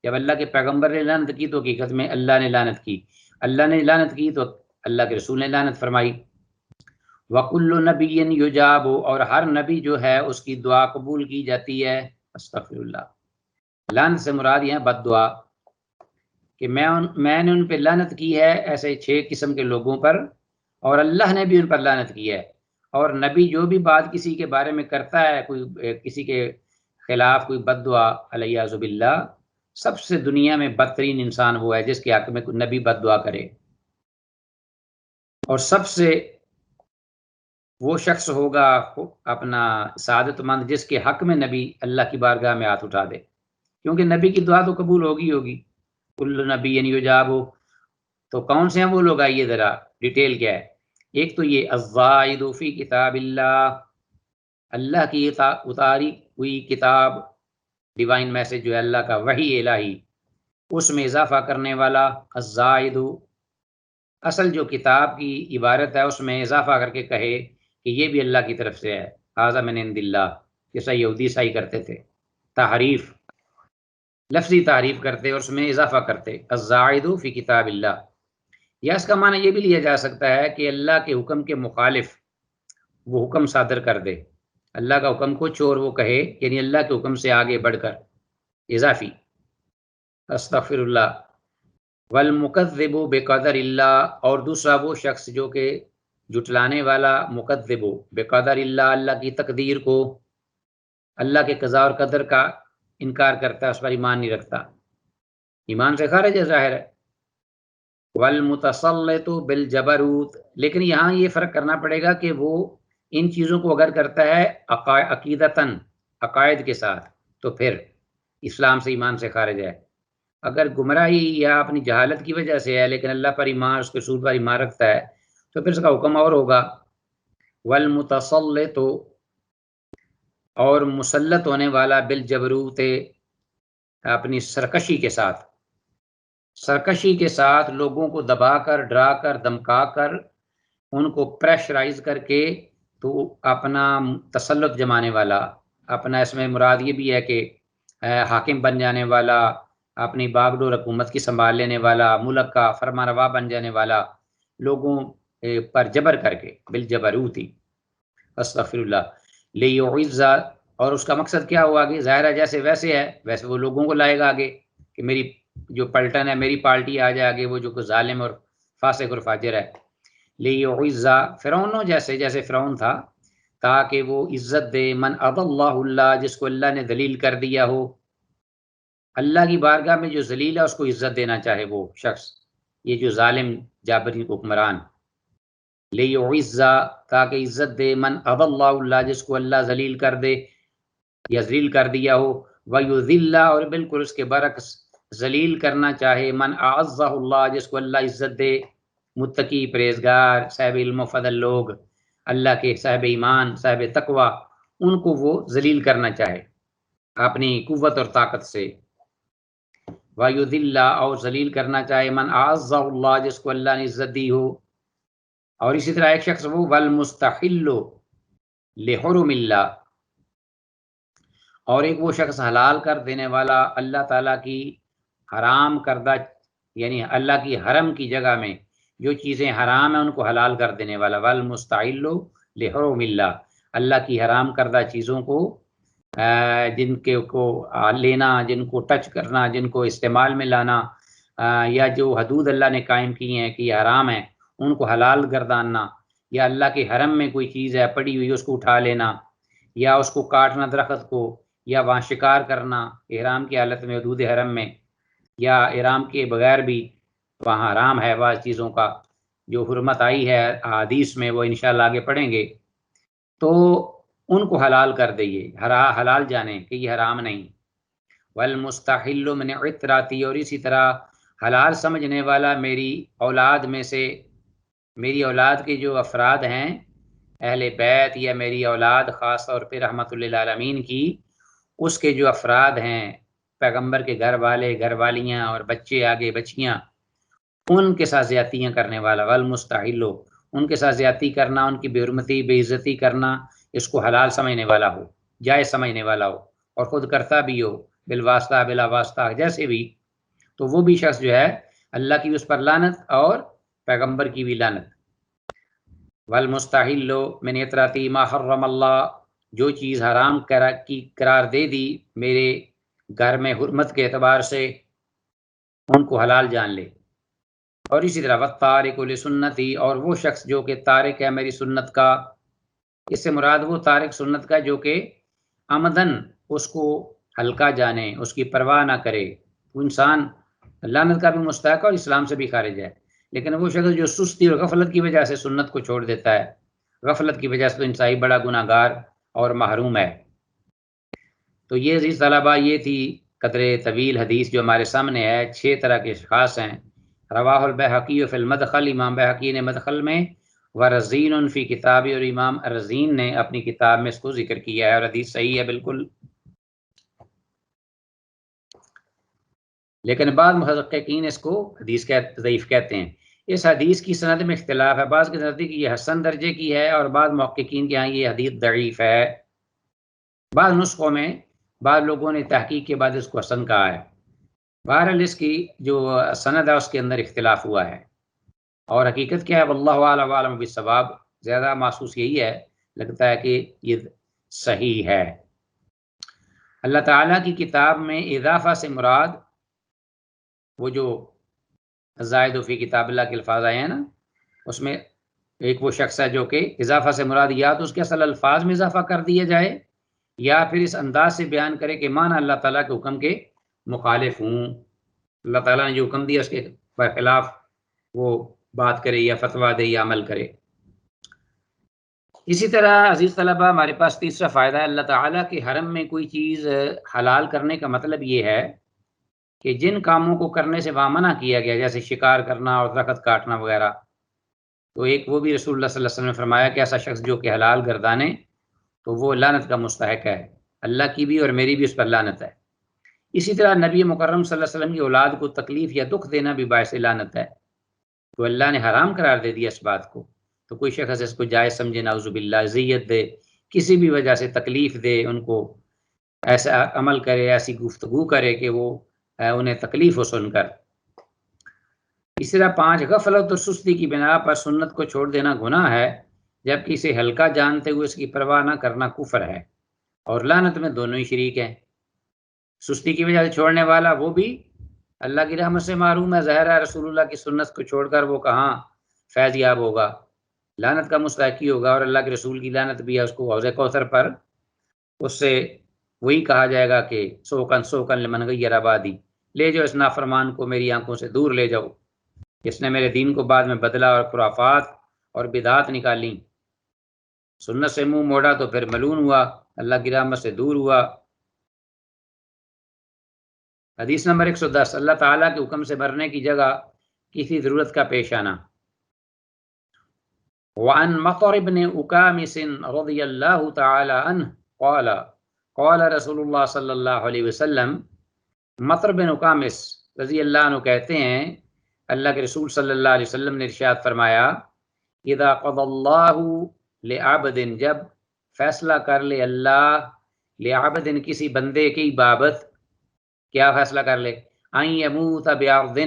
Speaker 1: جب اللہ کے پیغمبر نے لعنت کی تو حقیقت میں اللہ نے لعنت کی، اللہ نے لعنت کی تو اللہ کے رسول نے لعنت فرمائی۔ وَكُلُّ نَبِيٍّ يُجَابُ، اور ہر نبی جو ہے اس کی دعا قبول کی جاتی ہے، استغفر اللہ۔ لعنت سے مراد یہ ہے بد دعا، کہ میں نے ان پہ لعنت کی ہے ایسے 6 قسم کے لوگوں پر، اور اللہ نے بھی ان پر لعنت کی ہے۔ اور نبی جو بھی بات کسی کے بارے میں کرتا ہے، کوئی کسی کے خلاف کوئی بد دعا علیہ باللہ، سب سے دنیا میں بدترین انسان وہ ہے جس کے حق میں کوئی نبی بد دعا کرے۔ اور سب سے وہ شخص ہوگا اپنا سعادت مند جس کے حق میں نبی اللہ کی بارگاہ میں ہاتھ اٹھا دے، کیونکہ نبی کی دعا تو قبول ہوگی کل نبی یجاب. تو کون سے ہیں وہ لوگ؟ آئیے ذرا ڈیٹیل کیا ہے. ایک تو یہ الزائد فی کتاب اللہ کی اتاری ہوئی کتاب، ڈیوائن میسج جو ہے اللہ کا وحی الہی، اس میں اضافہ کرنے والا. الزائد اصل جو کتاب کی عبارت ہے اس میں اضافہ کر کے کہے کہ یہ بھی اللہ کی طرف سے ہے، ھذا من عند اللہ، جیسا یہودی عیسائی کرتے تھے، تحریف، لفظی تعریف کرتے اور اس میں اضافہ کرتے. الزائد فی کتاب اللہ، یا اس کا معنی یہ بھی لیا جا سکتا ہے کہ اللہ کے حکم کے مخالف وہ حکم صادر کر دے، اللہ کا حکم کو چھوڑ وہ کہے، یعنی اللہ کے حکم سے آگے بڑھ کر اضافی. استغفر اللہ. والمکذب بقدر اللہ، اور دوسرا وہ شخص جو کہ جھٹلانے والا، مکذب بقدر اللہ، اللہ کی تقدیر کو، اللہ کے قضاء اور قدر کا انکار کرتا ہے، اس پر ایمان نہیں رکھتا، ایمان سے خارج ہے، ظاہر ہے. والمتسلط بالجبروت، لیکن یہاں یہ فرق کرنا پڑے گا کہ وہ ان چیزوں کو اگر کرتا ہے عقیدتاً، عقائد کے ساتھ، تو پھر اسلام سے، ایمان سے خارج ہے. اگر گمراہی یا اپنی جہالت کی وجہ سے ہے لیکن اللہ پر ایمان، اس کے رسول پر ایمان رکھتا ہے، تو پھر اس کا حکم اور ہوگا. والمتسلط، اور مسلط ہونے والا، بالجبروت، اپنی سرکشی کے ساتھ، سرکشی کے ساتھ لوگوں کو دبا کر، ڈرا کر، دمکا کر، ان کو پریشرائز کر کے تو اپنا تسلط جمانے والا. اپنا اس میں مراد یہ بھی ہے کہ حاکم بن جانے والا، اپنی باغ ڈور حکومت کی سنبھال لینے والا، ملک کا فرما روا بن جانے والا، لوگوں پر جبر کر کے، بالجبروتی. استغفر اللہ. لیعز، اور اس کا مقصد کیا ہوا آگے؟ ظاہر ہے جیسے ویسے ہے ویسے وہ لوگوں کو لائے گا آگے کہ میری جو پلٹن ہے، میری پارٹی آ جائے آگے، وہ جو کوئی ظالم اور فاسق اور فاجر ہے. لیعز، فرعونوں جیسے فرعون تھا، تاکہ وہ عزت دے، من اضلہ اللہ، جس کو اللہ نے ذلیل کر دیا ہو. اللہ کی بارگاہ میں جو ذلیل ہے اس کو عزت دینا چاہے وہ شخص، یہ جو ظالم جابری حکمران. لیعز، تاکہ عزت دے، من اضلہ اللہ، جس کو اللہ ذلیل کر دے یا ذلیل کر دیا ہو. ویذل، اور بالکل اس کے برعکس ذلیل کرنا چاہے، من اعزہ اللہ، جس کو اللہ عزت دے. متقی، پرہیزگار، صاحب علم و فضل لوگ، اللہ کے صاحب ایمان، صاحب تقوی، ان کو وہ ذلیل کرنا چاہے اپنی قوت اور طاقت سے. وَيُذِلَّ، اور ذلیل کرنا چاہے، من اعزہ اللہ، جس کو اللہ نے عزت دی ہو. اور اسی طرح ایک شخص وہ والمستحل لحرم اللہ، اور ایک وہ شخص حلال کر دینے والا اللہ تعالیٰ کی حرام کردہ، یعنی اللہ کی حرم کی جگہ میں جو چیزیں حرام ہیں ان کو حلال کر دینے والا. والمستحل لحرم اللہ، اللہ کی حرام کردہ چیزوں کو، جن کے کو لینا، جن کو ٹچ کرنا، جن کو استعمال میں لانا، یا جو حدود اللہ نے قائم کی ہیں کہ یہ حرام ہے، ان کو حلال گرداننا. یا اللہ کے حرم میں کوئی چیز ہے پڑی ہوئی، اس کو اٹھا لینا، یا اس کو کاٹنا درخت کو، یا وہاں شکار کرنا احرام کی حالت میں حدود حرم میں، یا احرام کے بغیر بھی وہاں حرام ہے. بعض چیزوں کا جو حرمت آئی ہے حدیث میں، وہ انشاءاللہ آگے پڑھیں گے، تو ان کو حلال کر دئیے، حلال جانیں کہ یہ حرام نہیں. والمستحل من عطراتی، اور اسی طرح حلال سمجھنے والا میری اولاد میں سے، میری اولاد کے جو افراد ہیں اہل بیت، یا میری اولاد خاص طور پہ رحمت للعالمین کی، اس کے جو افراد ہیں، پیغمبر کے گھر والے، گھر والیاں اور بچے آگے بچیاں، ان کے ساتھ زیادتیاں کرنے والا. والمستحل، ان کے ساتھ زیادتی کرنا، ان کی بے حرمتی، بے عزتی کرنا، اس کو حلال سمجھنے والا ہو، جائز سمجھنے والا ہو، اور خود کرتا بھی ہو، بالواسطہ بلا واسطہ جیسے بھی، تو وہ بھی شخص جو ہے اللہ کی اس پر لعنت اور پیغمبر کی بھی لعنت. والمستحل من اطراتی ما حرم اللہ، جو چیز حرام کی قرار دے دی میرے گھر میں حرمت کے اعتبار سے، ان کو حلال جان لے. اور اسی طرح والتارک لسنتی، اور وہ شخص جو کہ تارک ہے میری سنت کا، اس سے مراد وہ تارک سنت کا جو کہ عمدن اس کو ہلکا جانے، اس کی پرواہ نہ کرے، وہ انسان لعنت کا بھی مستحق اور اسلام سے بھی خارج ہے. لیکن وہ شخص جو سستی اور غفلت کی وجہ سے سنت کو چھوڑ دیتا ہے، غفلت کی وجہ سے تو انتہائی بڑا گناہ گار اور محروم ہے۔ تو یہ عزیز طلبہ، یہ تھی قدر طویل حدیث جو ہمارے سامنے ہے۔ 6 طرح کے اشخاص ہیں۔ رواہ البیہقی فی المدخل، امام بیہقی نے مدخل میں، ورزین فی کتاب، اور امام رزین نے اپنی کتاب میں اس کو ذکر کیا ہے، اور حدیث صحیح ہے بالکل۔ لیکن بعض محققین اس کو حدیث ضعیف کہتے ہیں۔ اس حدیث کی سند میں اختلاف ہے، بعض کے نزدیک یہ حسن درجے کی ہے، اور بعض محققین کے ہاں یہ حدیث ضعیف ہے۔ بعض نسخوں میں بعض لوگوں نے تحقیق کے بعد اس کو حسن کہا ہے۔ بہرحال اس کی جو سند ہے اس کے اندر اختلاف ہوا ہے، اور حقیقت کیا ہے واللہ اعلم عالم بالصواب، زیادہ محسوس یہی ہے، لگتا ہے کہ یہ صحیح ہے۔ اللہ تعالیٰ کی کتاب میں اضافہ سے مراد وہ جو زائد فی کتاب اللہ کے الفاظ آئے ہیں نا، اس میں ایک وہ شخص ہے جو کہ اضافہ سے مراد یا تو اس کے اصل الفاظ میں اضافہ کر دیا جائے، یا پھر اس انداز سے بیان کرے کہ معنی اللہ تعالیٰ کے حکم کے مخالف ہوں، اللہ تعالیٰ نے جو حکم دیا اس کے خلاف وہ بات کرے یا فتویٰ دے یا عمل کرے۔ اسی طرح عزیز طلبہ، ہمارے پاس تیسرا فائدہ ہے، اللہ تعالیٰ کے حرم میں کوئی چیز حلال کرنے کا مطلب یہ ہے کہ جن کاموں کو کرنے سے وہاں منع کیا گیا، جیسے شکار کرنا اور درخت کاٹنا وغیرہ، تو ایک وہ بھی رسول اللہ صلی اللہ علیہ وسلم نے فرمایا کہ ایسا شخص جو کہ حلال گردانے تو وہ لعنت کا مستحق ہے، اللہ کی بھی اور میری بھی اس پر لعنت ہے۔ اسی طرح نبی مکرم صلی اللہ علیہ وسلم کی اولاد کو تکلیف یا دکھ دینا بھی باعث لعنت ہے، تو اللہ نے حرام قرار دے دیا اس بات کو، تو کوئی شخص اس کو جائز سمجھے، نعوذ باللہ، اذیت دے، کسی بھی وجہ سے تکلیف دے، ان کو ایسا عمل کرے، ایسی گفتگو کرے کہ وہ انہیں تکلیف ہو سن کر۔ اس طرح 5 غفلت اور سستی کی بنا پر سنت کو چھوڑ دینا گناہ ہے، جبکہ اسے ہلکا جانتے ہوئے اس کی پرواہ نہ کرنا کفر ہے، اور لعنت میں دونوں ہی شریک ہیں۔ سستی کی وجہ سے چھوڑنے والا وہ بھی اللہ کی رحمت سے محروم ہے، ظاہر ہے رسول اللہ کی سنت کو چھوڑ کر وہ کہاں فیض یاب ہوگا، لعنت کا مستحق ہی ہوگا، اور اللہ کے رسول کی لعنت بھی ہے اس کو حوض کوثر پر، اس سے وہی کہا جائے گا کہ سوکن سوکن لمن غیر آبادی، لے جاؤ اس نافرمان کو میری آنکھوں سے دور لے جاؤ، جس نے میرے دین کو بعد میں بدلا اور خرافات اور بدعات نکالی، سنت سے منہ موڑا تو پھر ملعون ہوا، اللہ کی رحمت سے دور ہوا۔ حدیث نمبر 110، اللہ تعالیٰ کے حکم سے مرنے کی جگہ کسی ضرورت کا پیش آنا۔ وعن مطر بن اکامس رضی اللہ تعالی عنہ قال قال رسول اللہ صلی اللہ علیہ وسلم، مطر بن اکامس رضی اللہ عنہ کہتے ہیں اللہ کے رسول صلی اللہ علیہ وسلم نے ارشاد فرمایا، اذا قضى اللہ لعبد، جب فیصلہ کر لے اللہ لعبد کسی بندے کی بابت، کیا فیصلہ کر لے، ان یموت بارض،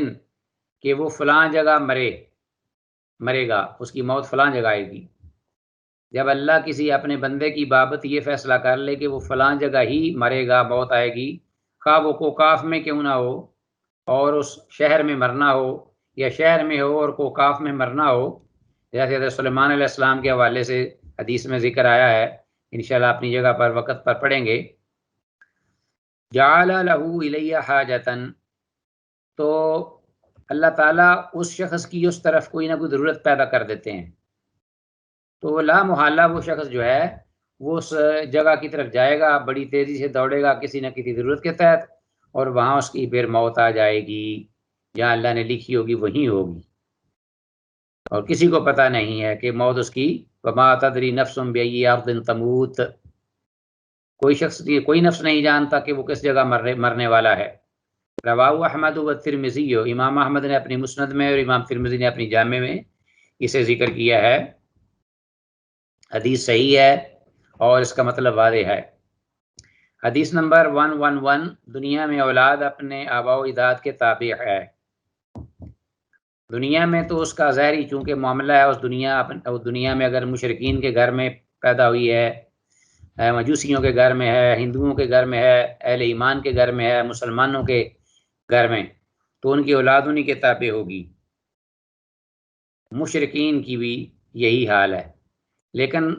Speaker 1: کہ وہ فلاں جگہ مرے گا، اس کی موت فلاں جگہ آئے گی۔ جب اللہ کسی اپنے بندے کی بابت یہ فیصلہ کر لے کہ وہ فلاں جگہ ہی مرے گا، موت آئے گی، خواہ وہ کوکاف میں کیوں نہ ہو اور اس شہر میں مرنا ہو، یا شہر میں ہو اور کوکاف میں مرنا ہو، جیسے حضرت سلیمان علیہ السلام کے حوالے سے حدیث میں ذکر آیا ہے، انشاءاللہ اپنی جگہ پر وقت پر پڑھیں گے۔ جعل له الی حاجتن، تو اللہ تعالیٰ اس شخص کی اس طرف کوئی نہ کوئی ضرورت پیدا کر دیتے ہیں، تو لا محالہ وہ شخص جو ہے وہ اس جگہ کی طرف جائے گا، بڑی تیزی سے دوڑے گا کسی نہ کسی ضرورت کے تحت، اور وہاں اس کی پھر موت آ جائے گی، جہاں اللہ نے لکھی ہوگی وہیں ہوگی، اور کسی کو پتہ نہیں ہے کہ موت اس کی وما تدری نفس بأی ارض تموت، کوئی نفس نہیں جانتا کہ وہ کس جگہ مرنے والا ہے۔ رواہ احمد و ترمذی، امام احمد نے اپنی مسند میں اور امام ترمذی نے اپنی جامع میں اسے ذکر کیا ہے، حدیث صحیح ہے اور اس کا مطلب واضح ہے۔ حدیث نمبر 111، دنیا میں اولاد اپنے آباء و اجداد کے تابع ہے۔ دنیا میں تو اس کا ظاہری چونکہ معاملہ ہے، اس دنیا میں اگر مشرکین کے گھر میں پیدا ہوئی ہے، مجوسیوں کے گھر میں ہے، ہندوؤں کے گھر میں ہے، اہل ایمان کے گھر میں ہے، مسلمانوں کے گھر میں، تو ان کی اولاد انہی کے تابع ہوگی۔ مشرکین کی بھی یہی حال ہے، لیکن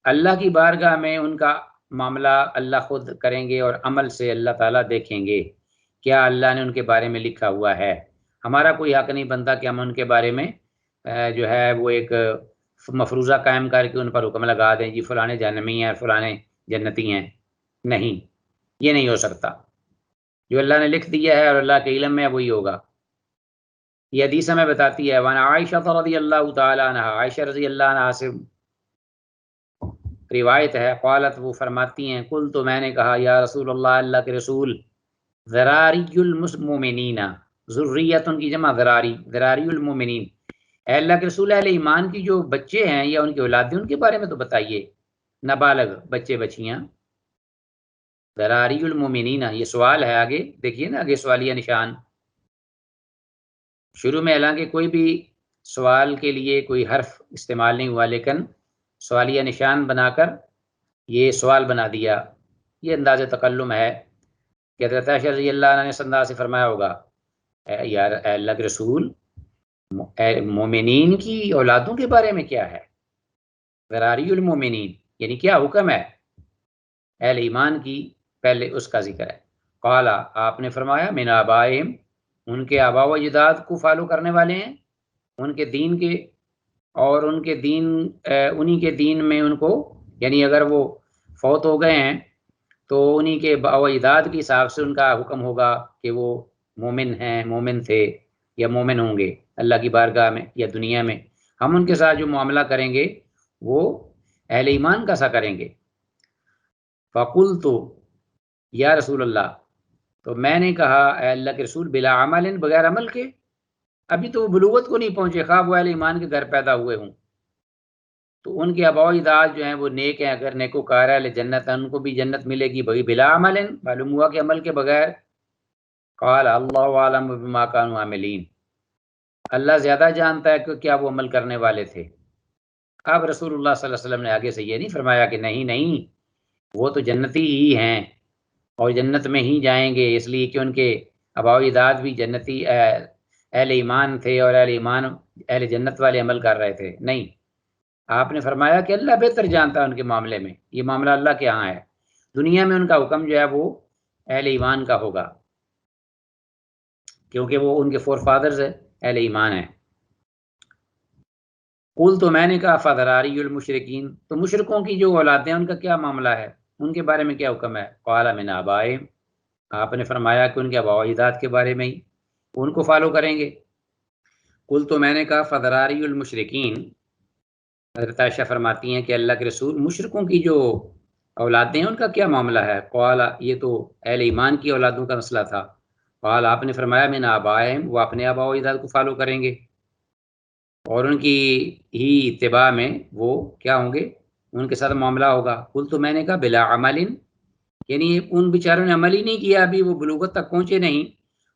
Speaker 1: اللہ کی بارگاہ میں ان کا معاملہ اللہ خود کریں گے، اور عمل سے اللہ تعالیٰ دیکھیں گے کیا اللہ نے ان کے بارے میں لکھا ہوا ہے۔ ہمارا کوئی حق نہیں بنتا کہ ہم ان کے بارے میں جو ہے وہ ایک مفروضہ قائم کر کے ان پر حکم لگا دیں جی فلانے جہنمی ہیں فلانے جنتی ہیں. نہیں، یہ نہیں ہو سکتا. جو اللہ نے لکھ دیا ہے اور اللہ کے علم میں وہی ہوگا. یہ حدیث ہمیں بتاتی ہے وَعَنْ عائشہ رضی اللہ تعالی عنہ، عائشہ رضی اللہ عنہ سے روایت ہے، قالت وہ فرماتی ہیں قلت تو میں نے کہا یا رسول اللہ، اللہ کے رسول، ذراری المؤمنین، ذریت ان کی جمع ذراری، ذراری المؤمنین، اے اللہ کے رسول اہل ایمان کی جو بچے ہیں یا ان کی اولادیں ان کے بارے میں تو بتائیے، نابالغ بچے بچیاں. ذراری المؤمنین، یہ سوال ہے، آگے دیکھیے نا، آگے سوالیہ نشان شروع میں، حالانکہ کوئی بھی سوال کے لیے کوئی حرف استعمال نہیں ہوا لیکن سوالیہ نشان بنا کر یہ سوال بنا دیا. یہ انداز تکلم ہے کہ حضرت عائشہ رضی اللہ عنہ نے اس انداز سے فرمایا ہوگا یار اے اللہ کے رسول، مومنین کی اولادوں کے بارے میں کیا ہے؟ ذراری المومنین یعنی کیا حکم ہے؟ اہل ایمان کی پہلے اس کا ذکر ہے. قال، آپ نے فرمایا من آبائہم، ان کے آبا و اجداد کو فالو کرنے والے ہیں، ان کے دین کے، اور ان کے دین انہی کے دین میں ان کو، یعنی اگر وہ فوت ہو گئے ہیں تو انہی کے آبا و اجداد کے حساب سے ان کا حکم ہوگا کہ وہ مومن ہیں، مومن تھے یا مومن ہوں گے اللہ کی بارگاہ میں یا دنیا میں. ہم ان کے ساتھ جو معاملہ کریں گے وہ اہل ایمان کا سا کریں گے. فقلت یا رسول اللہ، تو میں نے کہا اے اللہ کے رسول، بلا عمل، بغیر عمل کے، ابھی تو وہ بلوغت کو نہیں پہنچے، خواہ وہ اہل ایمان کے گھر پیدا ہوئے ہوں تو ان کے آبا و اجداد جو ہیں وہ نیک ہیں، اگر نیکوکار اہل جنت ہیں ان کو بھی جنت ملے گی. بھائی بلا عمل، معلوم ہوا کہ عمل کے بغیر. قال اللہ عالم بما كانوا عاملین، اللہ زیادہ جانتا ہے کہ کیا وہ عمل کرنے والے تھے. اب رسول اللہ صلی اللہ علیہ وسلم نے آگے سے یہ نہیں فرمایا کہ نہیں نہیں وہ تو جنتی ہی ہیں اور جنت میں ہی جائیں گے اس لیے کہ ان کے آبا و اجداد بھی جنتی اہل ایمان تھے اور اہل ایمان اہل جنت والے عمل کر رہے تھے. نہیں، آپ نے فرمایا کہ اللہ بہتر جانتا ہے ان کے معاملے میں، یہ معاملہ اللہ کے ہاں ہے. دنیا میں ان کا حکم جو ہے وہ اہل ایمان کا ہوگا کیونکہ وہ ان کے فور فادرز اہل ایمان ہیں. قل، تو میں نے کہا فذراری المشرکین، تو مشرکوں کی جو اولادیں ہیں ان کا کیا معاملہ ہے، ان کے بارے میں کیا حکم ہے؟ قال من آبائہم، آپ نے فرمایا کہ ان کے آبا و اجداد کے بارے میں ہی ان کو فالو کریں گے. قل، تو میں نے کہا فذراری المشرکین، حضرت عائشہ فرماتی ہیں کہ اللہ کے رسول، مشرکوں کی جو اولادیں ہیں ان کا کیا معاملہ ہے؟ قال، یہ تو اہل ایمان کی اولادوں کا مسئلہ تھا. قال، آپ نے فرمایا من آبائہم، وہ اپنے آبا و اجداد کو فالو کریں گے اور ان کی ہی اتباع میں وہ کیا ہوں گے، ان کے ساتھ معاملہ ہوگا. قل، تو میں نے کہا بلا عمل، یعنی ان بیچاروں نے عمل ہی نہیں کیا، ابھی وہ بلوغت تک پہنچے نہیں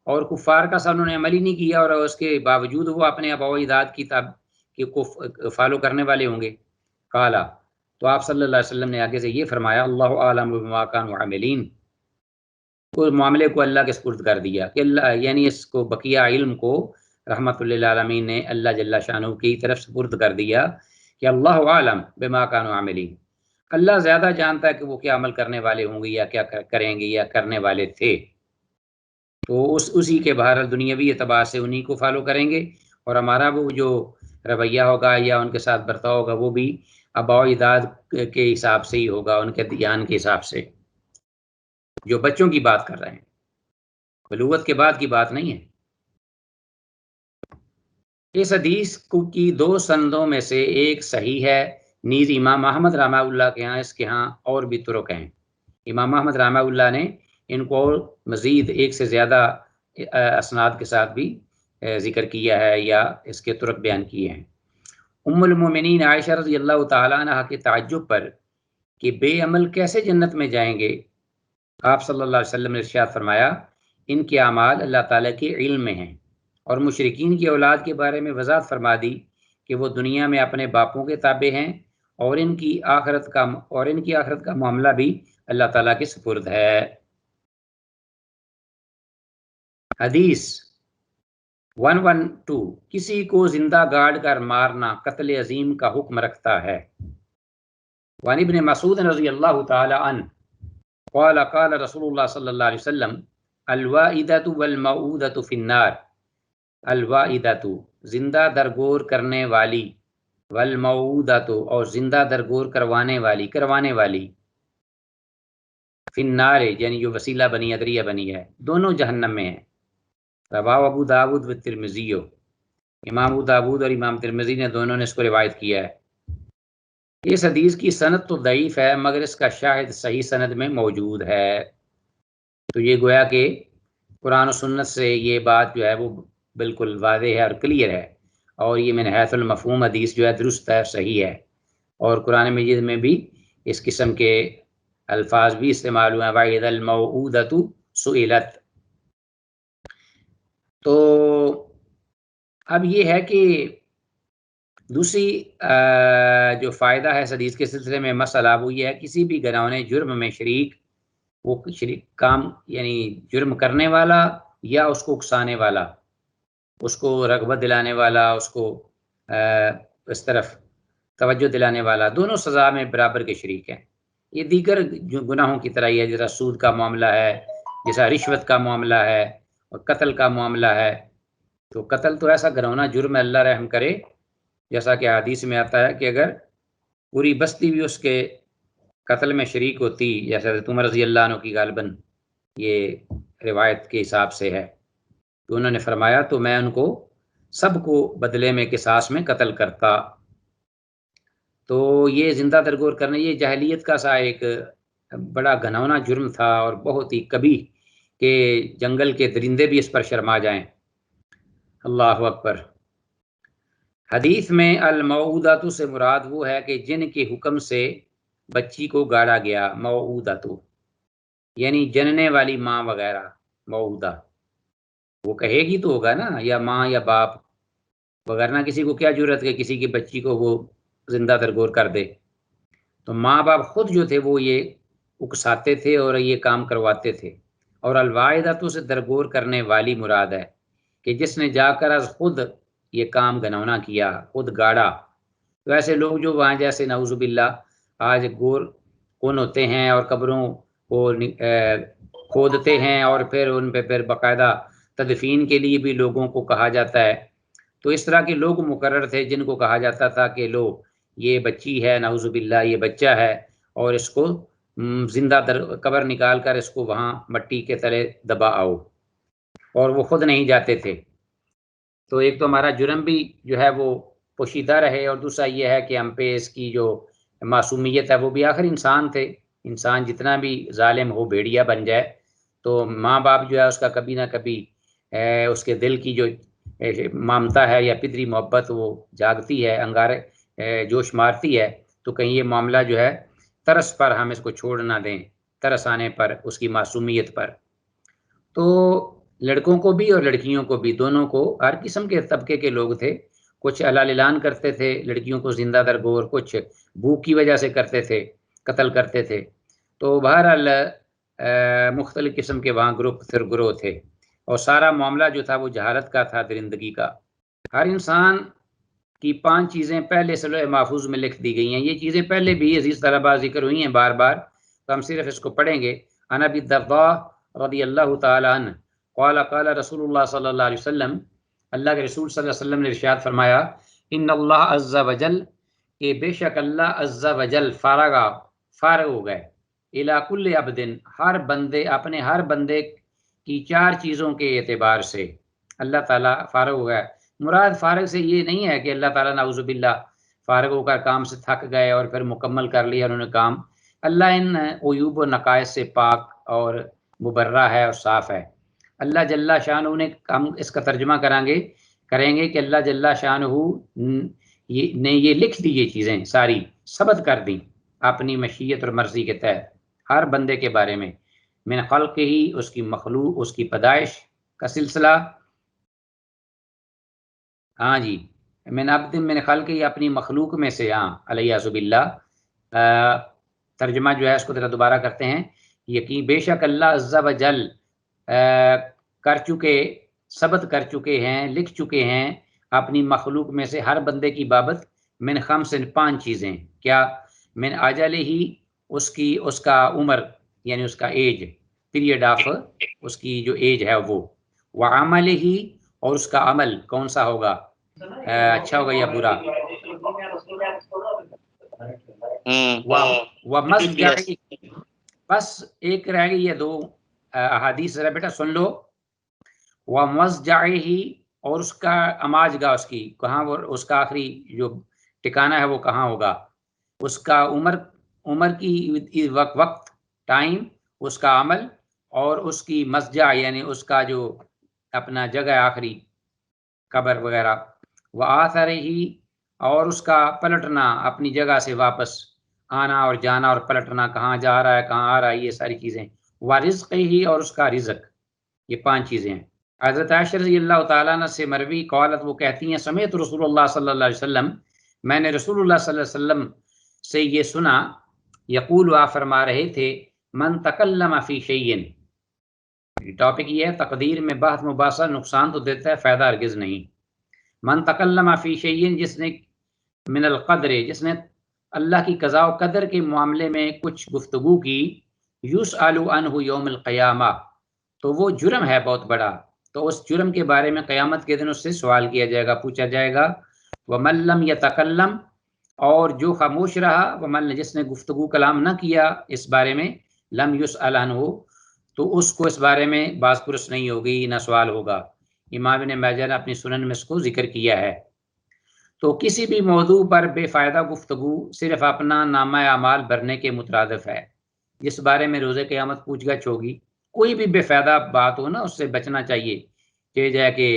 Speaker 1: اور کفار کا سا انہوں نے عمل ہی نہیں کیا اور اس کے باوجود وہ اپنے آبا و اجداد کی کو فالو کرنے والے ہوں گے. قالا، تو آپ صلی اللہ علیہ وسلم نے آگے سے یہ فرمایا اللہ اعلم بما كانوا عاملین، اس معاملے کو اللہ کے سپرد کر دیا کہ اللہ، یعنی اس کو بقیہ علم کو رحمت للعالمین نے اللہ جل شانہ کی طرف سپرد کر دیا کہ اللہ عالم بما كانوا عاملین، اللہ زیادہ جانتا ہے کہ وہ کیا عمل کرنے والے ہوں گے یا کیا کریں گے یا کرنے والے تھے. تو اسی کے بہرحال دنیاوی اعتبار سے انہی کو فالو کریں گے اور ہمارا وہ جو رویہ ہوگا یا ان کے ساتھ برتاؤ ہوگا وہ بھی آبا و اجداد کے حساب سے ہی ہوگا، ان کے دیان کے حساب سے، جو بچوں کی بات کر رہے ہیں، بلوغت کے بعد کی بات نہیں ہے. اس حدیث کی دو سندوں میں سے ایک صحیح ہے، نیز امام احمد رحمہ اللہ کے ہاں اس کے ہاں اور بھی طرق ہیں. امام احمد رحمہ اللہ نے ان کو مزید ایک سے زیادہ اسناد کے ساتھ بھی ذکر کیا ہے یا اس کے طرق بیان کیے ہیں. ام المومنین عائشہ رضی اللہ تعالیٰ عنہ کے تعجب پر کہ بے عمل کیسے جنت میں جائیں گے، آپ صلی اللہ علیہ وسلم نے ارشاد فرمایا ان کے اعمال اللہ تعالیٰ کے علم میں ہیں، اور مشرکین کی اولاد کے بارے میں وضاحت فرما دی کہ وہ دنیا میں اپنے باپوں کے تابع ہیں اور ان کی آخرت کا معاملہ بھی اللہ تعالیٰ کے سپرد ہے. حدیث 112، کسی کو زندہ گاڑ کر مارنا قتل عظیم کا حکم رکھتا ہے. وعن ابن مسعود رضی اللہ تعالی عنہ قال قال رسول اللہ صلی اللہ علیہ وسلم الوائدۃ والموعودۃ فی النار، الوائدۃ زندہ درگور کرنے والی، والموعودۃ اور زندہ درگور کروانے والی فی النار یعنی جو وسیلہ بنی ادریہ بنی ہے، دونوں جہنم میں ہیں۔ رواہ ابو داود و ترمذی، امام ابو داود اور امام ترمذی نے دونوں نے اس کو روایت کیا ہے۔ اس حدیث کی سند تو ضعیف ہے مگر اس کا شاہد صحیح سند میں موجود ہے۔ تو یہ گویا کہ قرآن و سنت سے یہ بات جو ہے وہ بالکل واضح ہے اور کلیئر ہے، اور یہ من حیث المفہوم حدیث جو ہے درست ہے، صحیح ہے، اور قرآن مجید میں بھی اس قسم کے الفاظ بھی استعمال ہوئے ہیں، وَإِذَا الْمَوْعُودَةُ سُئِلَتْ۔ تو اب یہ ہے کہ دوسری جو فائدہ ہے اس حدیث کے سلسلے میں مسئلہ وہ یہ ہے، کسی بھی گناہونے جرم میں شریک، وہ شریک کام یعنی جرم کرنے والا یا اس کو اکسانے والا، اس کو رغبت دلانے والا، اس کو اس طرف توجہ دلانے والا، دونوں سزا میں برابر کے شریک ہیں۔ یہ دیگر گناہوں کی طرح ہی ہے، جیسا سود کا معاملہ ہے، جیسا رشوت کا معاملہ ہے، اور قتل کا معاملہ ہے۔ تو قتل تو ایسا گناہونا جرم ہے، اللہ رحم کرے، جیسا کہ حدیث میں آتا ہے کہ اگر پوری بستی بھی اس کے قتل میں شریک ہوتی، جیسے حضرت عمر رضی اللہ عنہ کی غالباً یہ روایت کے حساب سے ہے، تو انہوں نے فرمایا تو میں ان کو سب کو بدلے میں قصاص میں قتل کرتا۔ تو یہ زندہ درگور کرنا یہ جاہلیت کا سا ایک بڑا گھناؤنا جرم تھا، اور بہت ہی کبھی کہ جنگل کے درندے بھی اس پر شرما جائیں۔ اللہ اکبر۔ حدیث میں الموعودۃ سے مراد وہ ہے کہ جن کے حکم سے بچی کو گاڑا گیا، موعودۃ یعنی جننے والی ماں وغیرہ، موعودہ وہ کہے گی تو ہوگا نا، یا ماں یا باپ، وغیرہ کسی کو کیا ضرورت ہے کسی کی بچی کو وہ زندہ درگور کر دے۔ تو ماں باپ خود جو تھے وہ یہ اکساتے تھے اور یہ کام کرواتے تھے۔ اور الوائدۃ سے درگور کرنے والی مراد ہے کہ جس نے جا کر از خود یہ کام گنونا کیا، خود گاڑا۔ تو ایسے لوگ جو وہاں جیسے نعوذ باللہ آج گور کون ہوتے ہیں اور قبروں کو کھودتے ہیں، اور پھر ان پہ پھر باقاعدہ تدفین کے لیے بھی لوگوں کو کہا جاتا ہے۔ تو اس طرح کے لوگ مقرر تھے جن کو کہا جاتا تھا کہ لو یہ بچی ہے، نعوذ باللہ یہ بچہ ہے، اور اس کو زندہ قبر نکال کر اس کو وہاں مٹی کے تلے دبا آؤ، اور وہ خود نہیں جاتے تھے۔ تو ایک تو ہمارا جرم بھی جو ہے وہ پوشیدہ رہے، اور دوسرا یہ ہے کہ ہم پہ اس کی جو معصومیت ہے وہ بھی، آخر انسان تھے، انسان جتنا بھی ظالم ہو بھیڑیا بن جائے تو ماں باپ جو ہے اس کا کبھی نہ کبھی اس کے دل کی جو مامتا ہے یا پدری محبت وہ جاگتی ہے، انگارے جوش مارتی ہے، تو کہیں یہ معاملہ جو ہے ترس پر ہم اس کو چھوڑ نہ دیں، ترس آنے پر، اس کی معصومیت پر۔ تو لڑکوں کو بھی اور لڑکیوں کو بھی، دونوں کو، ہر قسم کے طبقے کے لوگ تھے، کچھ حلال اعلان کرتے تھے لڑکیوں کو زندہ درگور، کچھ بھوک کی وجہ سے کرتے تھے، قتل کرتے تھے۔ تو بہرحال مختلف قسم کے وہاں گروہ تھے، اور سارا معاملہ جو تھا وہ جہالت کا تھا، درندگی کا۔ ہر انسان کی 5 چیزیں پہلے سے لوح محفوظ میں لکھ دی گئی ہیں۔ یہ چیزیں پہلے بھی عزیز طلباء ذکر ہوئی ہیں بار بار، تو ہم صرف اس کو پڑھیں گے۔ عن ابی الدرداء رضی اللہ تعالی عنہ قال قال رسول اللہ صلی اللہ علیہ وسلم، اللہ کے رسول صلی اللہ علیہ وسلم نے ارشاد فرمایا، ان اللہ عز وجل کہ بے شک اللہ عز وجل فارغ ہو گئے، الی کل عبد ہر بندے، اپنے ہر بندے کی 4 چیزوں کے اعتبار سے اللہ تعالیٰ فارغ ہو گئے۔ مراد فارغ سے یہ نہیں ہے کہ اللہ تعالیٰ نعوذ باللہ فارغ ہو کر کام سے تھک گئے اور پھر مکمل کر لیا انہوں نے کام۔ اللہ ان عیوب و نقائص سے پاک اور مبرہ ہے اور صاف ہے۔ اللہ جل شانہ نے، ہم اس کا ترجمہ کریں گے کہ اللہ جل شانہ نے یہ لکھ دی، یہ چیزیں ساری ثبت کر دیں اپنی مشیت اور مرضی کے تحت ہر بندے کے بارے میں، من خلق ہی اس کی مخلوق، اس کی پیدائش کا سلسلہ، ہاں جی، من عبد من خلق ہی اپنی مخلوق میں سے، ہاں علیہ باللہ۔ ترجمہ جو ہے اس کو ذرا دوبارہ کرتے ہیں، یقین بے شک اللہ عز و جل ثبت کر چکے ہیں، لکھ چکے ہیں اپنی مخلوق میں سے ہر بندے کی بابت، من خمس 5 چیزیں، کیا؟ من اجل ہی اس کا عمر یعنی اس کا ایج، پیریڈ آف اس کی جو ایج ہے وہ، وعمل ہی اور اس کا عمل کون سا ہوگا، اچھا ہوگا یا برا. ومضجعہ، بس ایک رہ گئی، یہ 2 احادیث ذرا بیٹا سن لو. ومضجعہ، اور اس کا اماج گاہ، اس کی کہاں، وہ اس کا آخری جو ٹھکانہ ہے وہ کہاں ہوگا، اس کا عمر کی وقت ٹائم، اس کا عمل، اور اس کی مسجع یعنی اس کا جو اپنا جگہ آخری قبر وغیرہ. وآثرہ، اور اس کا پلٹنا، اپنی جگہ سے واپس آنا اور جانا اور پلٹنا، کہاں جا رہا ہے کہاں آ رہا ہے، یہ ساری چیزیں. ورزقہ، اور اس کا رزق. یہ 5 چیزیں ہیں. حضرت عائشہ رضی اللہ تعالیٰ عنہ سے مروی قالت، وہ کہتی ہیں سمعت رسول اللہ صلی اللہ علیہ وسلم، میں نے رسول اللہ صلی اللہ علیہ وسلم سے یہ سنا، یقول، آپ فرما رہے تھے، من تکلم فی شیء، ٹاپک یہ ہے تقدیر میں بحث مباحثہ نقصان تو دیتا ہے، فائدہ ہرگز نہیں. من تکلم فی شیء، جس نے من القدر، جس نے اللہ کی قضاء و قدر کے معاملے میں کچھ گفتگو کی، یسأل عنہ یوم القیامہ، تو وہ جرم ہے بہت بڑا، تو اس جرم کے بارے میں قیامت کے دن اس سے سوال کیا جائے گا، پوچھا جائے گا. ومن لم یتکلم، اور جو خاموش رہا، ومن، جس نے گفتگو کلام نہ کیا اس بارے میں، لم یسأل عنہ، تو اس کو اس بارے میں باز پرس نہیں ہوگی، نہ سوال ہوگا. امام ابن ماجہ نے اپنی سنن میں اس کو ذکر کیا ہے. تو کسی بھی موضوع پر بے فائدہ گفتگو صرف اپنا نامہ اعمال بھرنے کے مترادف ہے. جس بارے میں روز قیامت پوچھ گچھ ہوگی، کوئی بھی بے فائدہ بات ہو نا، اس سے بچنا چاہیے، کہ جائے کہ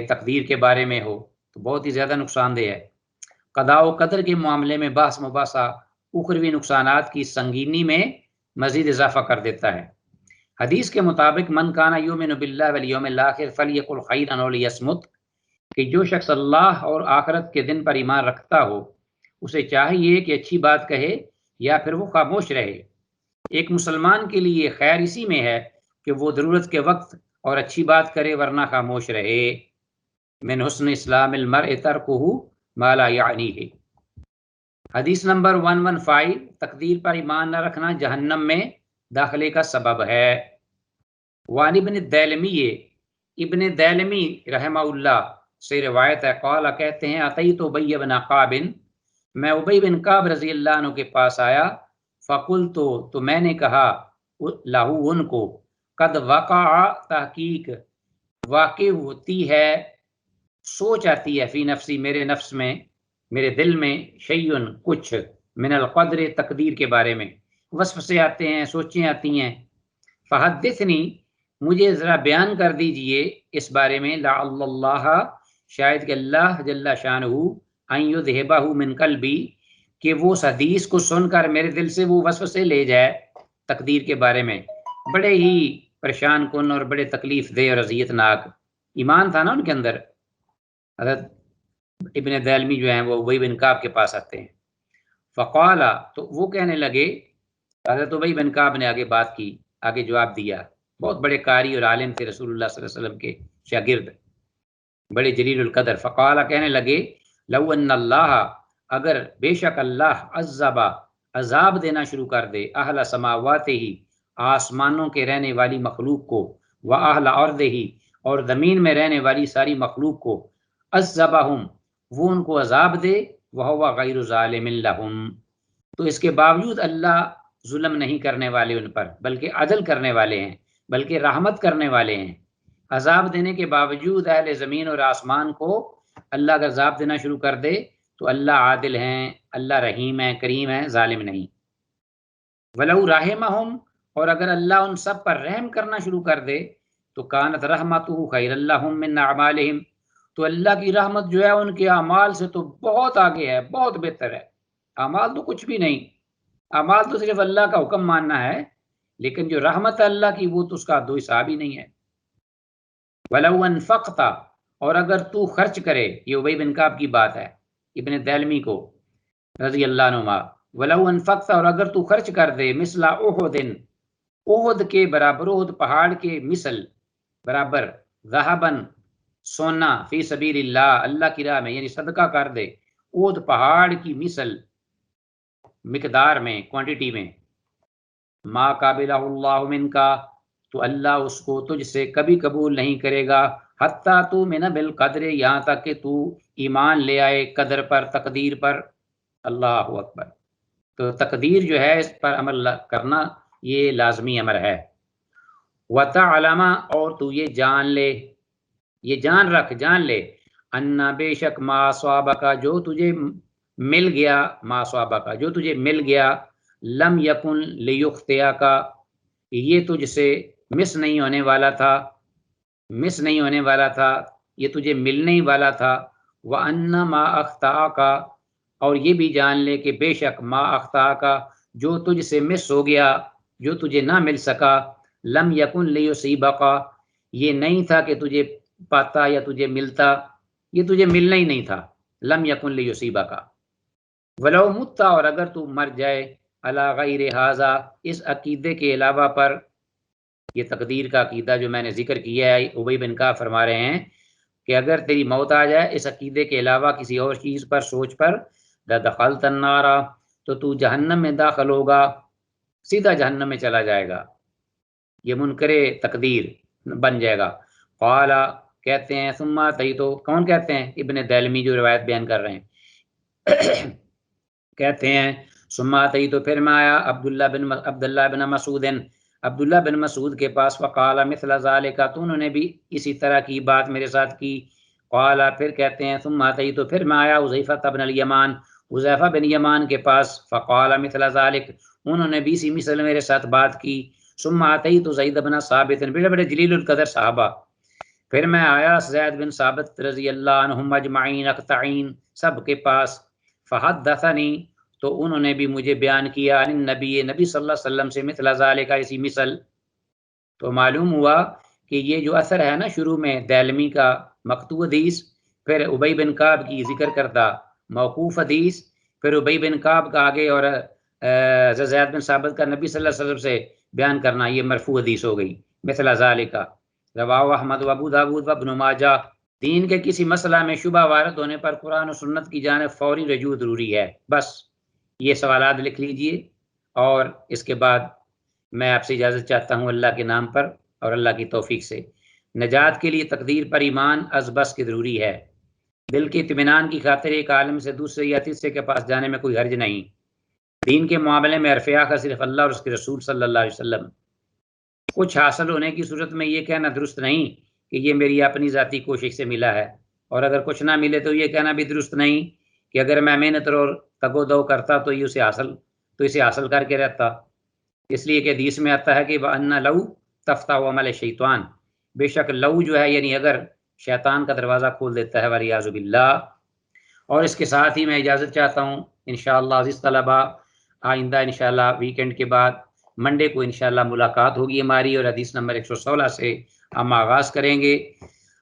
Speaker 1: تقدیر کے بارے میں ہو تو بہت ہی زیادہ نقصان دہ ہے. قضاء و قدر کے معاملے میں بحث مباحثہ اخروی نقصانات کی سنگینی میں مزید اضافہ کر دیتا ہے. حدیث کے مطابق من کان یؤمن باللہ والیوم الآخر فلیقل خیرا او لیصمت، کہ جو شخص اللہ اور آخرت کے دن پر ایمان رکھتا ہو، اسے چاہیے کہ اچھی بات کہے یا پھر وہ خاموش رہے. ایک مسلمان کے لیے خیر اسی میں ہے کہ وہ ضرورت کے وقت اور اچھی بات کرے، ورنہ خاموش رہے. من حسن اسلام المرء ترکہ ما لا یعنیہ. حدیث نمبر 115، تقدیر پر ایمان نہ رکھنا جہنم میں داخلے کا سبب ہے. وان ابن الدیلمی، ابن دیلمی رحمہ اللہ سے روایت ہے، قال، کہتے ہیں، اتیت ابی بن کعب، میں ابی بن کعب رضی اللہ عنہ کے پاس آیا، فقلت، تو میں نے کہا، لہو، ان کو، قد وقع، تحقیق واقع ہوتی ہے، سوچ آتی ہے، فی نفسی، میرے نفس میں، میرے دل میں، شیئن، کچھ، من القدر، تقدیر کے بارے میں، وسوسے آتے ہیں، سوچیں آتی ہیں. فحدثنی، مجھے ذرا بیان کر دیجئے اس بارے میں، لعل اللہ، شاید کہ اللہ جل شانہ، ان یذہبہ من قلبی، کہ وہ اس حدیث کو سن کر میرے دل سے وہ وسوسے لے جائے تقدیر کے بارے میں. بڑے ہی پریشان کن اور بڑے تکلیف دہ اور اذیت ناک ایمان تھا نا ان کے اندر. حضرت ابن دیلمی جو ہیں وہ ابی بن کعب کے پاس آتے ہیں. فقال، تو وہ کہنے لگے، حضرت ابی بن کعب نے آگے بات کی، آگے جواب دیا. بہت بڑے قاری اور عالم تھے رسول اللہ صلی اللہ علیہ وسلم کے شاگرد، بڑے جلیل القدر. فقال، کہنے لگے، لو ان اللہ، اگر بے شک اللہ، عذبا، عذاب دینا شروع کر دے، اہل سماوات ہی، آسمانوں کے رہنے والی مخلوق کو، و اہل ارض ہی، اور زمین میں رہنے والی ساری مخلوق کو، عذبہم، وہ ان کو عذاب دے، وہو غیر ظالم لہم، تو اس کے باوجود اللہ ظلم نہیں کرنے والے ان پر، بلکہ عدل کرنے والے ہیں، بلکہ رحمت کرنے والے ہیں. عذاب دینے کے باوجود اہل زمین اور آسمان کو اللہ اگر عذاب دینا شروع کر دے تو اللہ عادل ہیں، اللہ رحیم ہے، کریم ہے، ظالم نہیں. وَلَوْ رَحِمَهُمْ، اور اگر اللہ ان سب پر رحم کرنا شروع کر دے تو کانت رحمتہ خیر لہم من اعمالہم، تو اللہ کی رحمت جو ہے ان کے اعمال سے تو بہت آگے ہے، بہت بہتر ہے. اعمال تو کچھ بھی نہیں، اعمال تو صرف اللہ کا حکم ماننا ہے، لیکن جو رحمت ہے اللہ کی وہ تو اس کا دو حساب ہی نہیں ہے. وَلَوْ أَنفَقْتَ، اور اگر تو خرچ کرے، یہ ابی بن کعب کی بات ہے، ابن دیلمی کو رضی اللہ عنہ. وَلَوْ أَنفَقْتَ، اور اگر تو خرچ کر دے، مثل احد، احد کے برابر، احد پہاڑ کے مثل برابر، ذهباً، سونا، فی سبیل اللہ، اللہ کی راہ میں، یعنی صدقہ کر دے احد پہاڑ کی مثل، مقدار میں، کوانٹٹی میں، ما قابلہ اللہ منکا، تو اللہ اس کو تجھ سے کبھی قبول نہیں کرے گا، حتیٰ تؤمن بالقدر، یہاں تک کہ تو ایمان لے آئے قدر پر، تقدیر پر۔ اللہ اکبر۔ تو تقدیر جو ہے اس پر عمل کرنا یہ لازمی امر ہے۔ وَتَعْلَمَ، اور تو یہ جان لے، یہ جان رکھ، جان لے، اَنَّ بے شک ما اصابک، جو تجھے مل گیا، ما اصابک جو تجھے مل گیا، لم یکن لیخطئک، یہ تجھ سے مس نہیں ہونے والا تھا، مس نہیں ہونے والا تھا، یہ تجھے ملنے ہی والا تھا۔ وَأَنَّ مَا أَخْطَأَكَ، اور یہ بھی جان لے کہ بے شک ما أَخْطَأَكَ جو تجھ سے مس ہو گیا، جو تجھے نہ مل سکا، لم یکن لیصیبک یہ نہیں تھا کہ تجھے پاتا یا تجھے ملتا، یہ تجھے ملنا ہی نہیں تھا، لم یکن لیصیبک۔ ولو مت، اور اگر تو مر جائے، علی غیر ھذا اس عقیدے کے علاوہ پر، یہ تقدیر کا عقیدہ جو میں نے ذکر کیا ہے، ابی بن کعب فرما رہے ہیں کہ اگر تیری موت آ جائے اس عقیدے کے علاوہ کسی اور چیز پر، سوچ پر، لدخلت النار تو جہنم میں داخل ہوگا، سیدھا جہنم میں چلا جائے گا، یہ منکر تقدیر بن جائے گا۔ قال، کہتے ہیں، ثم اتیتو، کون کہتے ہیں؟ ابن دیلمی جو روایت بیان کر رہے ہیں کہتے ہیں ثم اتیتو، پھر میں آیا عبداللہ بن مسعود، عبداللہ بن مسعود کے پاس، فقال مثل ذالک، تو انہوں نے بھی اسی طرح کی بات میرے ساتھ کی۔ قال، پھر کہتے ہیں ثم اتیتو، پھر میں آیا حذیفہ بن الیمان، حذیفہ بن یمان کے پاس، فقال مثل ذالک، انہوں نے بھی اسی مثل میرے ساتھ بات کی۔ ثم اتیت زید بن ثابت، بڑے بڑے جلیل القدر صحابہ، پھر میں آیا زید بن ثابت رضی اللہ عنہم اجمعین اقطعین سب کے پاس، فحدثنی، تو انہوں نے بھی مجھے بیان کیا، عن النبی، نبی صلی اللہ علیہ وسلم سے، مثل ذالک اسی مثل۔ تو معلوم ہوا کہ یہ جو اثر ہے نا شروع میں دیلمی کا مقطوع حدیث، پھر ابی بن کعب کی ذکر کردہ موقوف حدیث، پھر ابی بن کعب کا آگے اور زید بن ثابت کا نبی صلی اللہ علیہ وسلم سے بیان کرنا، یہ مرفوع حدیث ہو گئی، مثل ذالک رواہ احمد و ابو داود و ابن ماجہ۔ دین کے کسی مسئلہ میں شبہ وارد ہونے پر قرآن و سنت کی جانب فوری رجوع ضروری ہے۔ بس یہ سوالات لکھ لیجئے، اور اس کے بعد میں آپ سے اجازت چاہتا ہوں اللہ کے نام پر اور اللہ کی توفیق سے۔ نجات کے لیے تقدیر پر ایمان از بس کی ضروری ہے۔ دل کے اطمینان کی خاطر ایک عالم سے دوسرے یا تیسرے کے پاس جانے میں کوئی حرج نہیں۔ دین کے معاملے میں عرف آخر صرف اللہ اور اس کے رسول صلی اللہ علیہ وسلم۔ کچھ حاصل ہونے کی صورت میں یہ کہنا درست نہیں کہ یہ میری اپنی ذاتی کوشش سے ملا ہے، اور اگر کچھ نہ ملے تو یہ کہنا بھی درست نہیں کہ اگر میں محنت اور تگ و دو کرتا تو اسے حاصل کر کے رہتا۔ اس لیے کہ حدیث میں آتا ہے کہ وَأَنَّ لَوْ تَفْتَحُ عَمَلَ الشَّيْطَانِ، بے شک لو جو ہے یعنی اگر شیطان کا دروازہ کھول دیتا ہے، وَالْعِيَاذُ بِاللَّہ۔ اور اس کے ساتھ ہی میں اجازت چاہتا ہوں انشاءاللہ عزیز طلبہ، آئندہ انشاءاللہ ویکنڈ کے بعد منڈے کو انشاءاللہ ملاقات ہوگی ہماری، اور حدیث نمبر 116 سے ہم آغاز کریں گے۔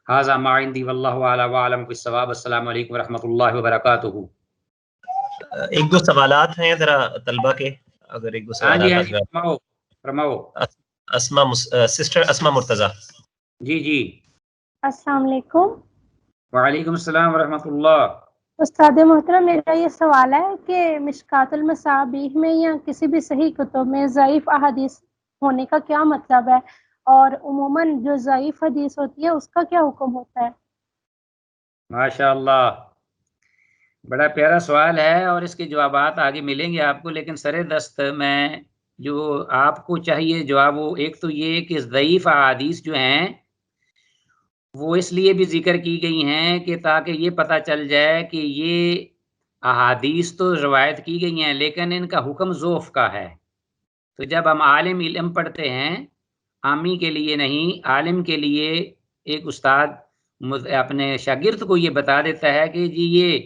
Speaker 1: ھذا ما عندی واللہ اعلی وعلم بالصواب۔ السلام علیکم ورحمۃ اللہ وبرکاتہ۔
Speaker 2: ایک دو سوالات ہیں ذرا طلبہ کے، اگر ایک دو سوالات
Speaker 1: فرماؤ۔
Speaker 2: سسٹر اسما مرتضی۔
Speaker 1: جی
Speaker 3: السلام علیکم۔
Speaker 1: وعلیکم السلام ورحمۃ اللہ۔
Speaker 3: استاد محترم، میرا یہ سوال ہے کہ مشکات المصابیح میں یا کسی بھی صحیح کتب میں ضعیف احادیث ہونے کا کیا مطلب ہے، اور عموماً جو ضعیف حدیث ہوتی ہے اس کا کیا حکم ہوتا ہے؟
Speaker 1: ماشاء اللہ، بڑا پیارا سوال ہے، اور اس کے جوابات آگے ملیں گے آپ کو، لیکن سر دست میں جو آپ کو چاہیے جواب، وہ ایک تو یہ کہ ضعیف احادیث جو ہیں وہ اس لیے بھی ذکر کی گئی ہیں کہ تاکہ یہ پتہ چل جائے کہ یہ احادیث تو روایت کی گئی ہیں لیکن ان کا حکم ضعف کا ہے۔ تو جب ہم عالم علم پڑھتے ہیں، عامی کے لیے نہیں، عالم کے لیے، ایک استاد اپنے شاگرد کو یہ بتا دیتا ہے کہ جی یہ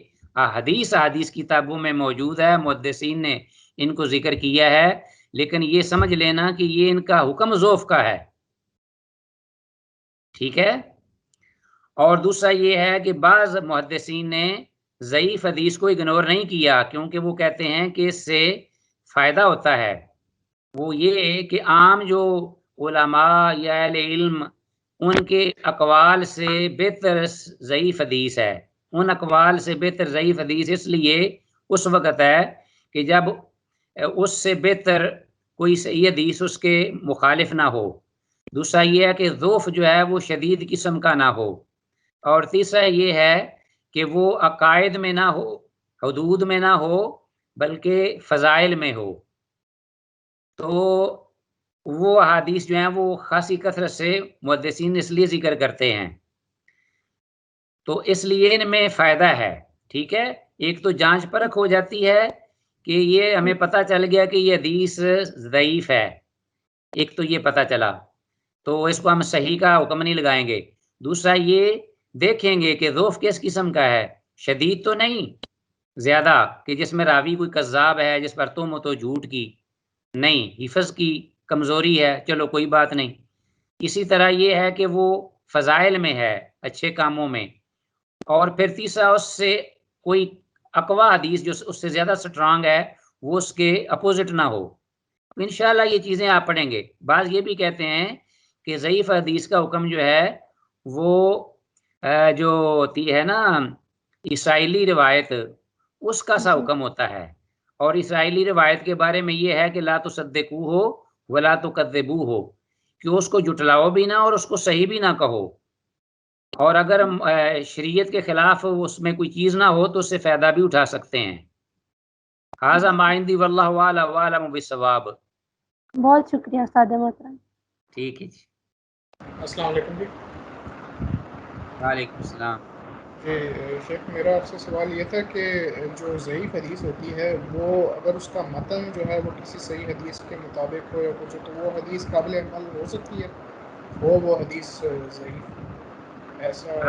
Speaker 1: حدیث کتابوں میں موجود ہے، محدثین نے ان کو ذکر کیا ہے، لیکن یہ سمجھ لینا کہ یہ ان کا حکم ضعف کا ہے، ٹھیک ہے۔ اور دوسرا یہ ہے کہ بعض محدثین نے ضعیف حدیث کو اگنور نہیں کیا، کیونکہ وہ کہتے ہیں کہ اس سے فائدہ ہوتا ہے۔ وہ یہ کہ عام جو علماء یا اہل علم ان کے اقوال سے بہتر ضعیف حدیث ہے، ان اقوال سے بہتر ضعیف حدیث اس لیے اس وقت ہے کہ جب اس سے بہتر کوئی صحیح حدیث اس کے مخالف نہ ہو، دوسرا یہ ہے کہ ضعف جو ہے وہ شدید قسم کا نہ ہو، اور تیسرا یہ ہے کہ وہ عقائد میں نہ ہو، حدود میں نہ ہو، بلکہ فضائل میں ہو۔ تو وہ احادیث جو ہیں وہ خاصی کثرت سے محدثین اس لیے ذکر کرتے ہیں، تو اس لیے ان میں فائدہ ہے، ٹھیک ہے۔ ایک تو جانچ پرکھ ہو جاتی ہے کہ یہ ہمیں پتہ چل گیا کہ یہ حدیث ضعیف ہے، ایک تو یہ پتہ چلا، تو اس کو ہم صحیح کا حکم نہیں لگائیں گے۔ دوسرا یہ دیکھیں گے کہ ضعف کس قسم کا ہے، شدید تو نہیں زیادہ کہ جس میں راوی کوئی کذاب ہے، جس پر تہمت ہو جھوٹ کی، نہیں، حفظ کی کمزوری ہے، چلو کوئی بات نہیں۔ اسی طرح یہ ہے کہ وہ فضائل میں ہے، اچھے کاموں میں، اور پھر تیسرا اس سے کوئی اقوی حدیث جو اس سے زیادہ سٹرانگ ہے وہ اس کے اپوزٹ نہ ہو۔ انشاءاللہ یہ چیزیں آپ پڑھیں گے۔ بعض یہ بھی کہتے ہیں کہ ضعیف حدیث کا حکم جو ہے وہ جو ہوتی ہے نا اسرائیلی روایت، اس کا سا حکم ہوتا ہے، اور اسرائیلی روایت کے بارے میں یہ ہے کہ لا تصدقوہ ولا تکذبوہ، کہ اس کو جھٹلاؤ بھی نہ اور اس کو صحیح بھی نہ کہو، اور اگر شریعت کے خلاف اس میں کوئی چیز نہ ہو تو اس سے فائدہ بھی اٹھا سکتے ہیں۔ ھذا ما عندی واللہ اعلم بالصواب۔
Speaker 3: بہت شکریہ استاد محترم۔
Speaker 1: ٹھیک ہے جی،
Speaker 4: السلام علیکم جی۔
Speaker 1: وعلیکم السلام۔
Speaker 4: جی شیخ، میرا آپ سے سوال یہ تھا کہ جو ضعیف حدیث ہوتی ہے وہ اگر اس کا متن جو ہے وہ کسی صحیح حدیث کے مطابق ہو یا کچھ، تو وہ حدیث قابل عمل ہو سکتی ہے، وہ حدیث ضعیف ایسا؟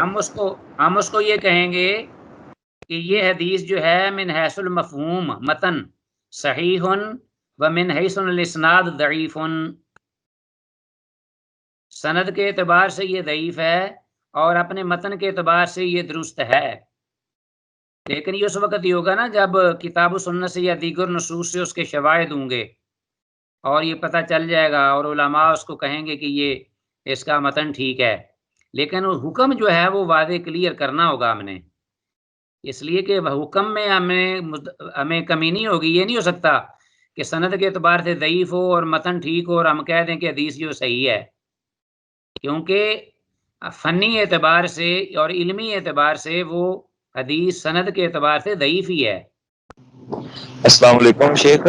Speaker 1: ہم اس کو یہ کہیں گے کہ یہ حدیث جو ہے من حیث المفہوم متن صحیح و من حیث الاسناد ضعیف، سند کے اعتبار سے یہ ضعیف ہے اور اپنے متن کے اعتبار سے یہ درست ہے، لیکن یہ اس وقت ہی ہوگا نا جب کتاب و سنت سے یا دیگر نصوص سے اس کے شواہد ہوں گے اور یہ پتہ چل جائے گا اور علماء اس کو کہیں گے کہ یہ اس کا متن ٹھیک ہے، لیکن حکم جو ہے وہ واضح کلیئر کرنا ہوگا ہم نے، اس لیے کہ حکم میں ہمیں کمی نہیں ہوگی۔ یہ نہیں ہو سکتا کہ سند کے اعتبار سے ضعیف ہو اور متن ٹھیک ہو اور ہم کہہ دیں کہ حدیث جو صحیح ہے، کیونکہ فنی اعتبار سے اور علمی اعتبار سے وہ حدیث سند کے اعتبار سے ضعیف ہی ہے۔
Speaker 5: السلام علیکم شیخ،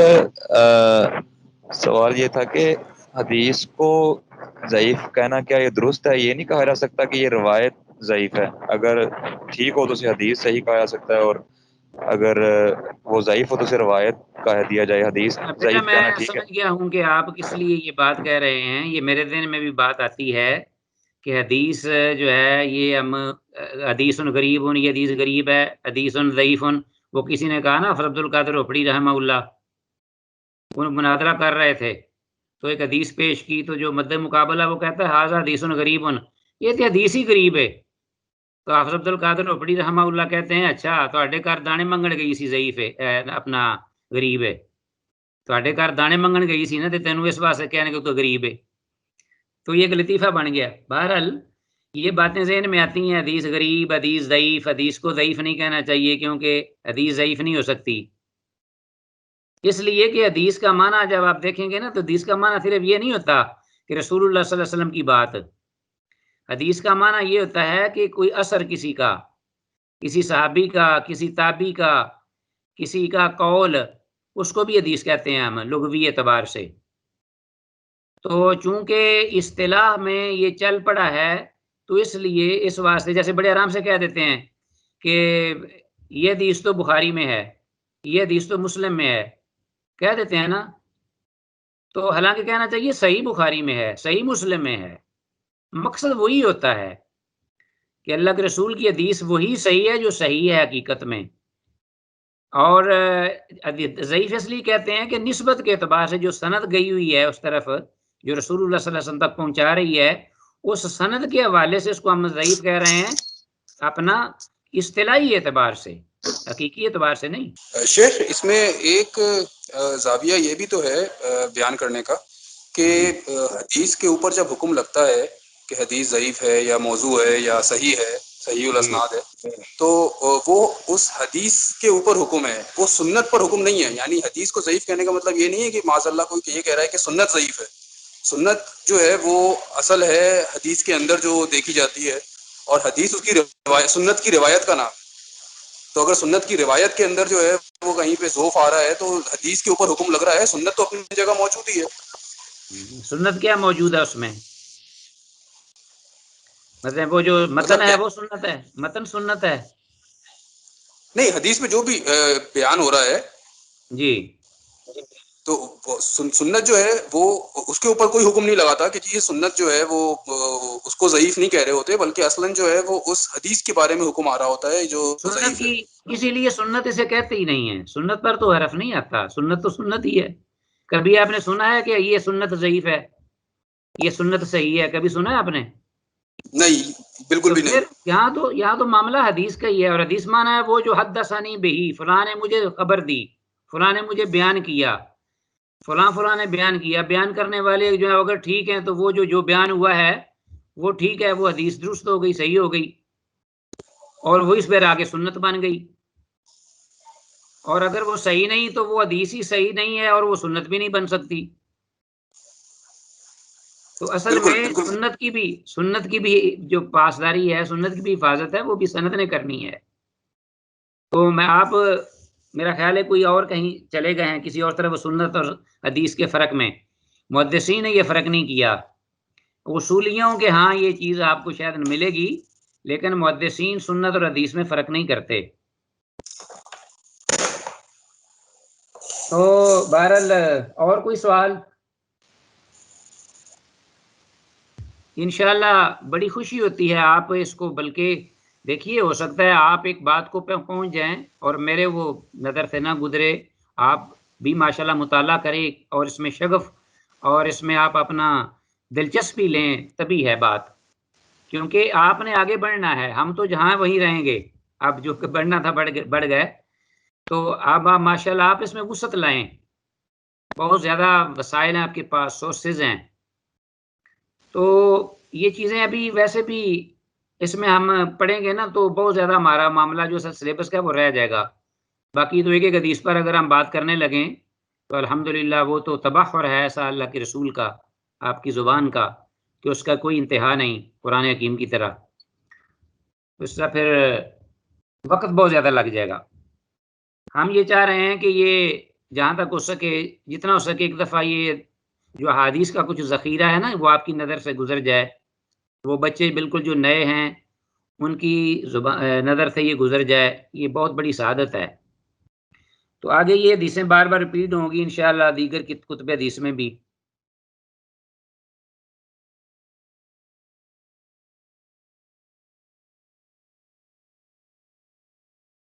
Speaker 5: سوال یہ تھا کہ حدیث کو ضعیف کہنا کیا یہ درست ہے؟ یہ نہیں کہا جا سکتا کہ یہ روایت ضعیف ہے، اگر ٹھیک ہو تو اسے حدیث صحیح کہا جا سکتا ہے، اور اگر وہ ضعیف ہو تو اسے روایت کہہ دیا جائے، حدیث ضعیف
Speaker 1: میں
Speaker 5: کہنا ٹھیک ہے؟
Speaker 1: سمجھ گیا ہوں کہ آپ کس لیے یہ بات کہہ رہے ہیں، یہ میرے ذہن میں بھی بات آتی ہے کہ حدیث جو ہے یہ ہم حدیث غریب، یہ حدیث غریب ہے، حدیث ضعیف، وہ کسی نے کہا نا عبد القادر روپڑی رحمہ اللہ، وہ مناظرہ کر رہے تھے تو ایک حدیث پیش کی تو جو مد مقابلہ وہ کہتا ہے ھذا حدیث غریب، یہ تو حدیث ہی غریب ہے، تو حافظ عبد القادر روپڑی رحمہ اللہ کہتے ہیں اچھا تواڈے گھر دانے منگن گئی سی ضعیف ہے اپنا غریب ہے، تواڈے گھر دانے منگن گئی سی نا تے تینوں اس واسطے کہنے کہ تو غریب ہے، تو یہ ایک لطیفہ بن گیا۔ بہرحال یہ باتیں ذہن میں آتی ہیں، حدیث غریب، حدیث ضعیف، حدیث کو ضعیف نہیں کہنا چاہیے کیونکہ حدیث ضعیف نہیں ہو سکتی، اس لیے کہ حدیث کا معنی جب آپ دیکھیں گے نا تو حدیث کا معنی صرف یہ نہیں ہوتا کہ رسول اللہ صلی اللہ علیہ وسلم کی بات، حدیث کا معنی یہ ہوتا ہے کہ کوئی اثر کسی کا، کسی صحابی کا، کسی تابعی کا، کسی کا قول، اس کو بھی حدیث کہتے ہیں ہم لغوی اعتبار سے۔ تو چونکہ اصطلاح میں یہ چل پڑا ہے تو اس لیے اس واسطے جیسے بڑے آرام سے کہہ دیتے ہیں کہ یہ حدیث تو بخاری میں ہے، یہ حدیث تو مسلم میں ہے، کہہ دیتے ہیں نا، تو حالانکہ کہنا چاہیے صحیح بخاری میں ہے، صحیح مسلم میں ہے، مقصد وہی ہوتا ہے کہ اللہ کے رسول کی حدیث وہی صحیح ہے جو صحیح ہے حقیقت میں، اور ضعیف اس لیے کہتے ہیں کہ نسبت کے اعتبار سے جو سند گئی ہوئی ہے اس طرف جو رسول اللہ صلی اللہ علیہ وسلم تک پہنچا رہی ہے، اس سند کے حوالے سے اس کو ہم ضعیف کہہ رہے ہیں، اپنا اصطلاحی اعتبار سے، حقیقی اعتبار سے نہیں۔
Speaker 6: شیخ اس میں ایک زاویہ یہ بھی تو ہے بیان کرنے کا کہ حدیث کے اوپر جب حکم لگتا ہے کہ حدیث ضعیف ہے یا موضوع ہے یا صحیح ہے، صحیح الاسناد ہے، تو وہ اس حدیث کے اوپر حکم ہے، وہ سنت پر حکم نہیں ہے، یعنی حدیث کو ضعیف کہنے کا مطلب یہ نہیں ہے کہ معاذ اللہ کوئی یہ کہہ رہا ہے کہ سنت ضعیف ہے، سنت جو ہے وہ اصل ہے حدیث کے اندر جو دیکھی جاتی ہے، اور حدیث اس کی روایت، سنت کی روایت کا نام. تو اگر سنت کی روایت کے اندر جو ہے وہ کہیں پہ ذوف آ رہا ہے تو حدیث کے اوپر حکم لگ رہا ہے. سنت تو اپنی جگہ موجود ہی ہے.
Speaker 1: سنت کیا موجود ہے اس میں؟ مطلب وہ جو متن ہے وہ سنت ہے؟ متن سنت ہے؟
Speaker 6: نہیں، حدیث میں جو بھی بیان ہو رہا ہے
Speaker 1: جی،
Speaker 6: تو سنت جو ہے وہ اس کے اوپر کوئی حکم نہیں لگاتا کہ جی یہ سنت جو ہے وہ اس کو ضعیف نہیں کہہ رہے ہوتے، بلکہ اصلاً جو ہے وہ اس حدیث کے بارے میں حکم آ رہا ہوتا ہے جو
Speaker 1: سنت
Speaker 6: ضعیف ہے.
Speaker 1: کی اسی لیے سنت اسے کہتے ہی نہیں ہے. سنت پر تو حرف نہیں آتا. سنت تو سنت ہی ہے. کبھی آپ نے سنا ہے کہ یہ سنت ضعیف ہے، یہ سنت صحیح ہے؟ کبھی سنا ہے آپ نے؟
Speaker 6: نہیں، بالکل بھی
Speaker 1: پھر
Speaker 6: نہیں.
Speaker 1: یہاں تو معاملہ حدیث کا ہی ہے. اور حدیث مانا ہے وہ جو حدثنی بہی، فلاں نے مجھے خبر دی، فلاں نے مجھے بیان کیا، فلاں نے بیان کیا. بیان کرنے والے جو ہے اگر ٹھیک ہیں تو وہ جو بیان ہوا ہے وہ ٹھیک ہے، وہ حدیث درست ہو گئی، صحیح ہو گئی، اور وہ اس پہ آگے سنت بن گئی. اور اگر وہ صحیح نہیں تو وہ حدیث ہی صحیح نہیں ہے اور وہ سنت بھی نہیں بن سکتی. تو اصل
Speaker 6: بالکل
Speaker 1: میں
Speaker 6: بالکل.
Speaker 1: سنت کی بھی جو پاسداری ہے، سنت کی بھی حفاظت ہے، وہ بھی سنت نے کرنی ہے. تو آپ میرا خیال ہے کوئی اور کہیں چلے گئے ہیں کسی اور طرف. سنت اور حدیث کے فرق میں محدثین نے یہ فرق نہیں کیا. اصولیوں کے ہاں یہ چیز آپ کو شاید ملے گی، لیکن محدثین سنت اور حدیث میں فرق نہیں کرتے. تو بہرحال اور کوئی سوال؟ انشاءاللہ بڑی خوشی ہوتی ہے. آپ اس کو بلکہ دیکھیے، ہو سکتا ہے آپ ایک بات کو پہنچ جائیں اور میرے وہ نظر سے نہ گزرے. آپ بھی ماشاءاللہ مطالعہ کریں اور اس میں شغف اور اس میں آپ اپنا دلچسپی لیں، تبھی ہے بات. کیونکہ آپ نے آگے بڑھنا ہے. ہم تو جہاں وہیں رہیں گے. اب جو بڑھنا تھا بڑھ گئے. تو اب ماشاءاللہ آپ اس میں وسعت لائیں. بہت زیادہ وسائل ہیں آپ کے پاس، سورسز ہیں. تو یہ چیزیں ابھی ویسے بھی اس میں ہم پڑھیں گے نا تو بہت زیادہ ہمارا معاملہ جو سلیبس کا وہ رہ جائے گا. باقی تو ایک حدیث پر اگر ہم بات کرنے لگیں تو الحمدللہ وہ تو تبحر ہے ایسا اللہ کے رسول کا، آپ کی زبان کا، کہ اس کا کوئی انتہا نہیں قرآن حکیم کی طرح. اس طرح پھر وقت بہت زیادہ لگ جائے گا. ہم یہ چاہ رہے ہیں کہ یہ جہاں تک ہو سکے، جتنا ہو سکے، ایک دفعہ یہ جو حدیث کا کچھ ذخیرہ ہے نا وہ آپ کی نظر سے گزر جائے. وہ بچے بالکل جو نئے ہیں ان کی نظر سے یہ گزر جائے، یہ بہت بڑی سعادت ہے. تو آگے یہ حدیثیں بار بار ریپیٹ ہوں گی انشاءاللہ دیگر کتب حدیث میں بھی.